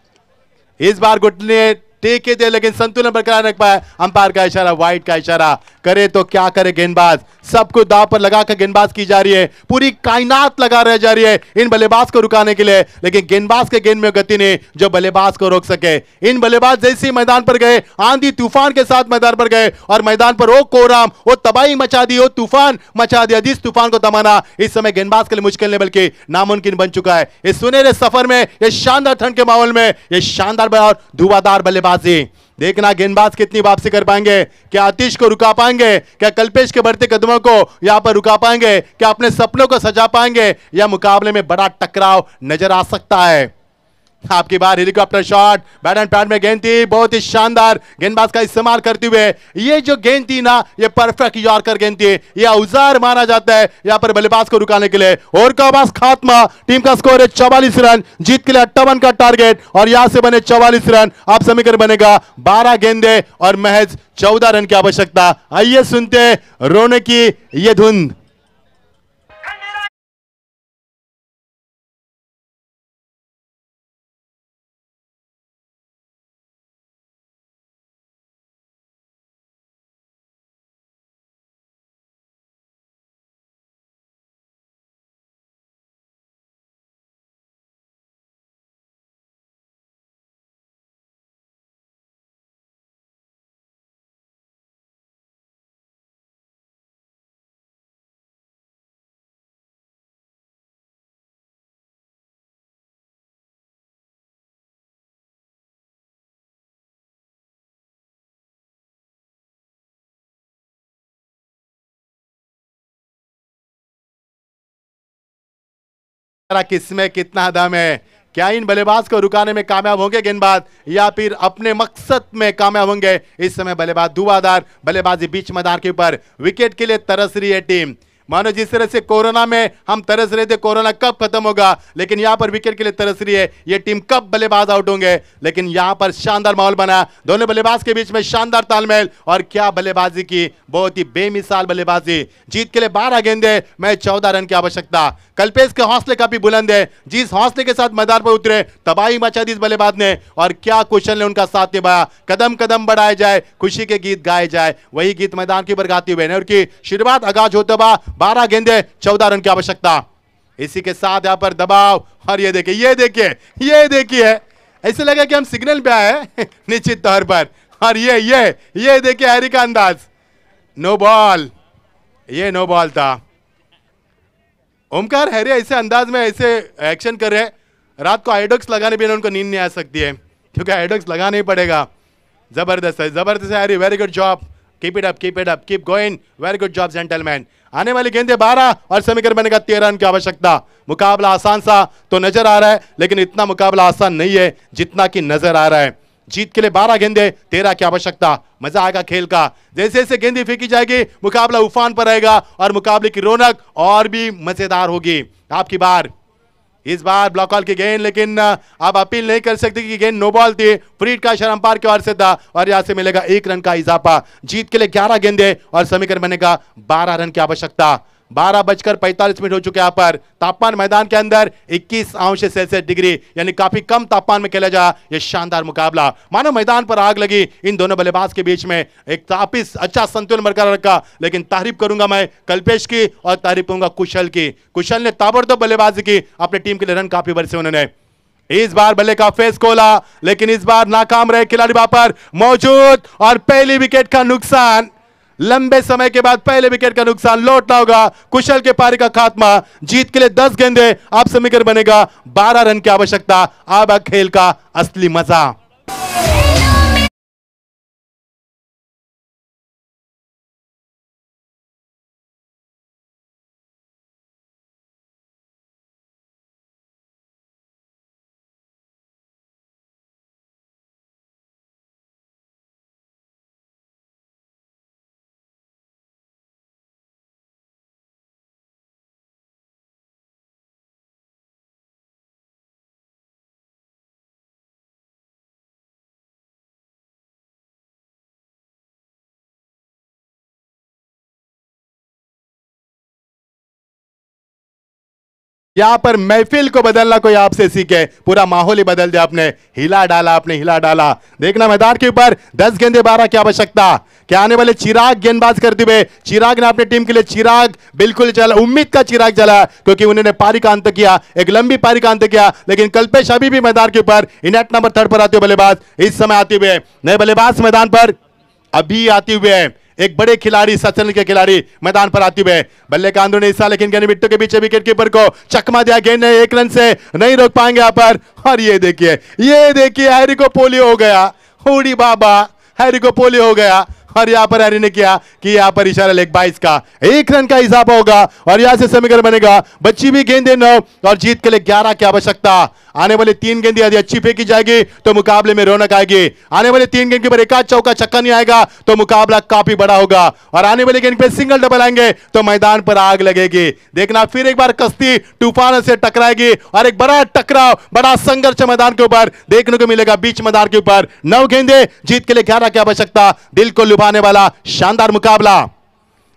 इस बार घुटने टेके थे लेकिन संतुलन बरकरार रख पाया। अंपायर का इशारा, वाइड का इशारा, करे तो क्या करे गेंदबाज, सबको दांव पर लगाकर गेंदबाज की जा रही है, पूरी कायनात लगा रह जा रही है इन बल्लेबाज को रुकाने के लिए, लेकिन गेंदबाज के गेंद में गति नहीं जो बल्लेबाज को रोक सके। इन बल्लेबाज जैसे ही मैदान पर गए, आंधी तूफान के साथ मैदान पर गए और मैदान पर वो कोहराम, वो तबाही मचा दी, वो तूफान मचा दिया, जिस तूफान को दमाना इस समय गेंदबाज के लिए मुश्किल नहीं बल्कि नामुमकिन बन चुका है। इस सुनहरे सफर में, इस शानदार ठंड के माहौल में, ये शानदार और धुआंधार बल्लेबाजी देखना, गेंदबाज कितनी वापसी कर पाएंगे, क्या आतिश को रुका पाएंगे, क्या कल्पेश के बढ़ते कदमों को यहां पर रुका पाएंगे, क्या अपने सपनों को सजा पाएंगे, या मुकाबले में बड़ा टकराव नजर आ सकता है। आपकी बार helicopter shot, bat and pad में गेंद थी, बहुत ही शानदार गेंदबाज का इस्तेमाल करते हुए ये जो गेंद थी ना, ये परफेक्ट यॉर्कर गेंद थी, ये औजार माना जाता है यहां पर बल्लेबाज को रुकाने के लिए। और का बस खात्मा, टीम का स्कोर है 44 रन, जीत के लिए 58 का टारगेट और यहां से बने 44 रन। आप समीकरण बनेगा 12 गेंदे और महज 14 रन की आवश्यकता। आइए सुनते रोने की ये धुन। किसमें कितना दम है, क्या इन बल्लेबाज को रुकाने में कामयाब होंगे गेंदबाज या फिर अपने मकसद में कामयाब होंगे। इस समय बल्लेबाज धुआंधार बल्लेबाजी बीच मैदान के ऊपर विकेट के लिए तरस रही है टीम। मानो जिस तरह से कोरोना में हम तरस रहे थे कोरोना कब खत्म होगा, लेकिन यहां पर विकेट के लिए तरस रही है ये टीम कब बल्लेबाज आउट होंगे। लेकिन यहां पर शानदार माहौल बना, दोनों बल्लेबाज के बीच में शानदार तालमेल और क्या बल्लेबाजी की, बहुत ही बेमिसाल बल्लेबाजी। जीत के लिए 12 गेंदे में 14 रन की आवश्यकता। कल्पेश के हौसले काफी बुलंद है, जिस हौसले के साथ मैदान पर उतरे तबाही मचा दी इस बल्लेबाज ने और क्या कुशल ने उनका साथ निभाया। कदम कदम बढ़ाए जाए, खुशी के गीत गाए जाए, वही गीत मैदान के ऊपर गाते हुए और की शुरुआत आगाज होते हुआ 12 गेंदे 14 रन की आवश्यकता। इसी के साथ यहां पर दबाव और ये देखिए ऐसे लगा कि हम सिग्नल पे आए निश्चित तौर पर। और ये देखिए हैरी का अंदाज, नो बॉल, ये नो बॉल था। ओमकार हैरी ऐसे अंदाज में ऐसे एक्शन कर रहे, रात को आइडोक्स लगाने भी उनको नींद नहीं आ सकती है क्योंकि आइडोक्स लगाना ही पड़ेगा। जबरदस्त है Harry, very good job, keep it up, keep going, very good job gentleman. आने वाली गेंदे 12 और समीकरण बनेगा 13 रन की आवश्यकता। मुकाबला आसान सा तो नजर आ रहा है, लेकिन इतना मुकाबला आसान नहीं है जितना कि नजर आ रहा है। जीत के लिए 12 गेंदे 13 की आवश्यकता। मजा आएगा खेल का, जैसे जैसे गेंदें फेंकी जाएगी मुकाबला उफान पर रहेगा और मुकाबले की रौनक और भी मजेदार होगी। आपकी बार, इस बार ब्लॉक आउट की गेंद, लेकिन आप अपील नहीं कर सकते कि गेंद नो बॉल थी, फ्रीड का इशारा अंपायर की ओर से था और यहां से मिलेगा 1 रन का इजाफा। जीत के लिए 11 गेंदे और समीकरण बनेगा 12 रन की आवश्यकता। 12:45 हो चुके यहाँ पर। तापमान मैदान के अंदर 21° डिग्री यानी काफी कम तापमान में खेला जा यह शानदार मुकाबला। मानो मैदान पर आग लगी इन दोनों बल्लेबाज के बीच में, एक काफी अच्छा संतुलन बरकरार रखा। लेकिन तारीफ करूंगा मैं कल्पेश की और तारीफ करूंगा कुशल की। कुशल ने ताबड़तोड़ बल्लेबाजी की, अपनी टीम के लिए रन काफी बरसे उन्होंने। इस बार बल्ले का फेस खोला, लेकिन इस बार नाकाम रहे खिलाड़ी वहां पर मौजूद और पहली विकेट का नुकसान। लंबे समय के बाद पहले विकेट का नुकसान लौटना होगा। कुशल के पारी का खात्मा। जीत के लिए 10 गेंदे, आप समीकरण बनेगा 12 रन की आवश्यकता। अब खेल का असली मजा। यहां पर महफिल को बदलना कोई आपसे सीखे, पूरा माहौल ही बदल दिया आपने। हिला डाला। देखना मैदान के ऊपर 10 गेंदे 12 की आवश्यकता। क्या आने वाले चिराग गेंदबाज करते हुए, चिराग ने अपनी टीम के लिए चिराग बिल्कुल चला, उम्मीद का चिराग जला क्योंकि उन्होंने पारी का अंत किया, एक लंबी पारी का अंत किया। लेकिन कल्पेश अभी भी मैदान के ऊपर इनेट नंबर 3 पर आते हुए बल्लेबाज इस समय आते हुए, नए बल्लेबाज मैदान पर अभी आते हुए, एक बड़े खिलाड़ी सचिन के खिलाड़ी मैदान पर आते हुए। बल्ले का अंदरूनी हिस्सा, लेकिन गेंद बिट्टू के पीछे विकेट कीपर को चकमा दिया। गेंद 1 रन से नहीं रोक पाएंगे यहाँ पर। और ये देखिए हैरी को पोलियो हो गया। होड़ी बाबा, हैरी को पोलियो हो गया। और यहाँ पर हैरी ने किया कि यहाँ पर इशारा लेग 22 का 1 रन का इजाफा होगा और यहाँ से समीकरण बनेगा। बच्ची भी गेंदे 9 और जीत के लिए 11 की आवश्यकता। आने वाले 3 गेंद यदि अच्छी फेंकी जाएगी तो मुकाबले में रौनक आएगी। आने वाले 3 गेंद के ऊपर एक आध चौका छक्का नहीं आएगा तो मुकाबला काफी बड़ा होगा, और आने वाले गेंद पे सिंगल डबल आएंगे तो मैदान पर आग लगेगी। देखना फिर एक बार कश्ती तूफान से टकराएगी और एक बड़ा टकराव, बड़ा संघर्ष मैदान के ऊपर देखने को मिलेगा बीच मैदान के ऊपर। 9 गेंदे जीत के लिए 11 की आवश्यकता, दिल को लुभाने वाला शानदार मुकाबला।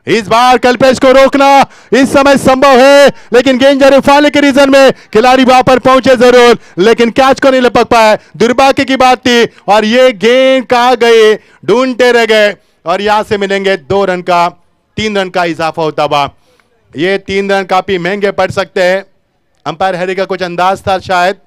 इस बार कल्पेश को रोकना इस समय संभव है, लेकिन गेंद जारी फालने के रीजन में खिलाड़ी वहां पर पहुंचे जरूर, लेकिन कैच को नहीं लपक पाए। दुर्भाग्य की बात थी, और ये गेंद कहां गए ढूंढते रह गए, और यहां से मिलेंगे 2 रन का 3 रन का इजाफा होता हुआ। ये 3 रन काफी महंगे पड़ सकते हैं। अंपायर हैरी का कुछ अंदाज था शायद।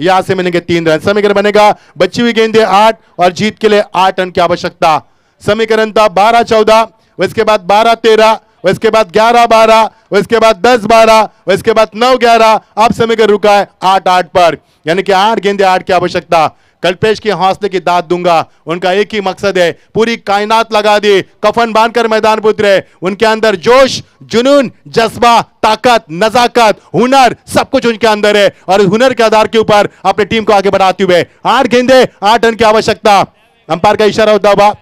यहां से मिलेंगे 3 रन। समीकरण बनेगा बची हुई गेंदे 8 और जीत के लिए 8 रन की आवश्यकता। समीकरण था 12-14, उसके बाद 12-13, उसके बाद 11-12, उसके बाद 10-12, उसके बाद 9-11। अब समीकरण रुका है 8-8 पर, यानी कि 8 गेंदे 8 की आवश्यकता। कल्पेश की हौसले की दाद दूंगा, उनका एक ही मकसद है, पूरी कायनात लगा दी, कफन बांधकर मैदान पर उतरे। उनके अंदर जोश, जुनून, जज्बा, ताकत, नजाकत, हुनर, सब कुछ उनके अंदर है, और हुनर के आधार के ऊपर अपनी टीम को आगे बढ़ाते हुए 8 गेंदे 8 रन की आवश्यकता। अंपायर का इशारा होता हुआ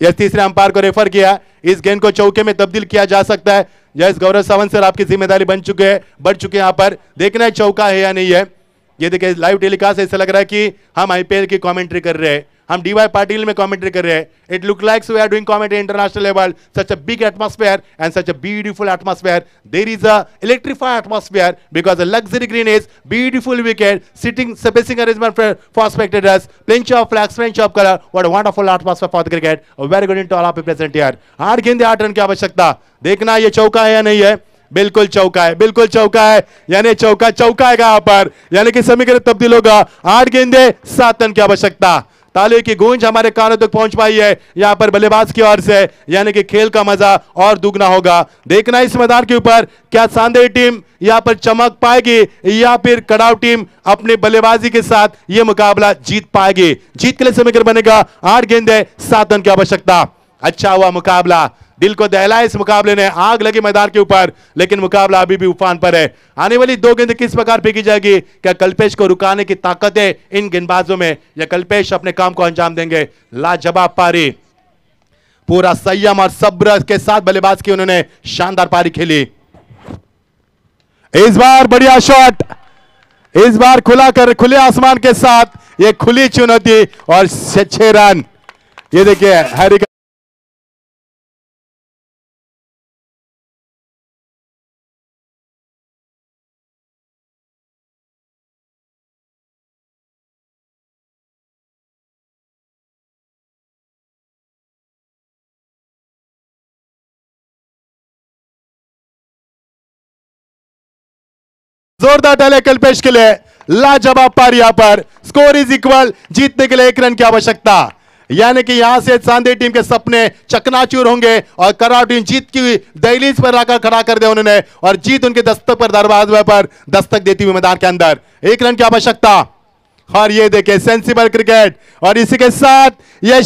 यह तीसरे अंपायर को रेफर किया। इस गेंद को चौके में तब्दील किया जा सकता है। जय गौरव सावंत सर, आपकी जिम्मेदारी बढ़ चुके हैं यहां पर। देखना है चौका है या नहीं है। ये देखिए लाइव टेलीकास्ट ऐसा लग रहा है कि हम आईपीएल की कमेंट्री कर रहे हैं, हम डीवाई पाटिल में कमेंट्री कर रहे हैं। It look like we are doing commentary international level, such a big atmosphere and such a beautiful atmosphere. There is a electrified atmosphere because a luxury green is beautiful wicket, sitting spacing arrangement for spectators, plenty of flags, plenty of color. What a wonderful atmosphere for the cricket. A very good into all of you present here. 8 गेंदे 8 run की आवश्यकता। देखना ये चौका है या नहीं है। बिल्कुल चौका है, बिल्कुल चौका है, यानी चौका है यहां पर, यानी कि समीकरण तब्दील होगा। 8 गेंदे 7 रन की आवश्यकता। ताली की गूंज हमारे कानों तक पहुंच पाई है यहां पर बल्लेबाज की ओर से, यानी कि खेल का मजा और दुगना होगा। देखना इस मैदान के ऊपर क्या सांदेरी टीम यहां पर चमक पाएगी या फिर कड़ाव टीम अपने बल्लेबाजी के साथ यह मुकाबला जीत पाएगी। जीत के लिए समीकरण बनेगा 8 गेंदे 7 रन की आवश्यकता। अच्छा हुआ मुकाबला, दिल को दहलाया इस मुकाबले ने, आग लगी मैदान के ऊपर, लेकिन मुकाबला अभी भी उफान पर है। आने वाली 2 गेंदें किस प्रकार फेंकी जाएगी? क्या कल्पेश को रुकाने की ताकत है इन गेंदबाजों में, या कल्पेश अपने काम को अंजाम देंगे? लाजवाब पारी, पूरा संयम और सब्र के साथ बल्लेबाज की उन्होंने शानदार पारी खेली। इस बार बढ़िया शॉट, इस बार खुले आसमान के साथ ये खुली चुनौती और 6 रन। ये देखिए हैरी का जोरदार डाले कल्पेश के लिए, लाजवाब पारी यहां पर। स्कोर इज इक्वल, जीतने के लिए 1 रन की आवश्यकता, यानी कि यहां से सांदेरी टीम के सपने चकनाचूर होंगे और कराव टीम जीत की दहलीज पर आकर खड़ा कर दिया उन्होंने, और जीत उनके दस्तक पर दरवाजे पर दस्तक देती हुई मैदान के अंदर 1 रन की आवश्यकता। और ये देखे सेंसिबल क्रिकेट, और इसी के साथ यह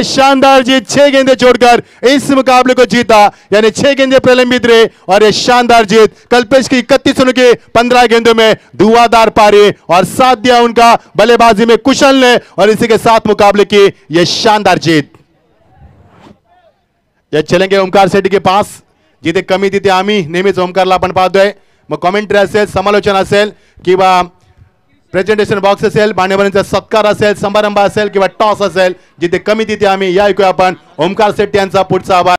शानदार जीत 6 गेंदे छोड़कर इस मुकाबले को जीता, यानी 6 गेंदे प्रलंबित रहे, और यह शानदार जीत कल्पेश की 31 रनों के 15 गेंदों में धुआंधार पारी, और साथ दिया उनका बल्लेबाजी में कुशल ने, और इसी के साथ मुकाबले की यह शानदार जीत। यह चलेंगे ओमकार शेट्टी के पास, जिथे कमी तिथे आम्ही नेहमीच ओमकारला आपण पाहतोय। मग कॉमेंट्री असेल, समालोचन असेल, किंवा प्रेझेंटेशन बॉक्स असेल, मान्यवरांचा सत्कार असेल, समारंभ असेल किंवा टॉस असेल, जिथे कमी तिथे आम्ही या ऐकूया आपण ओमकार शेट्टी यांचा पुढचा आवाज।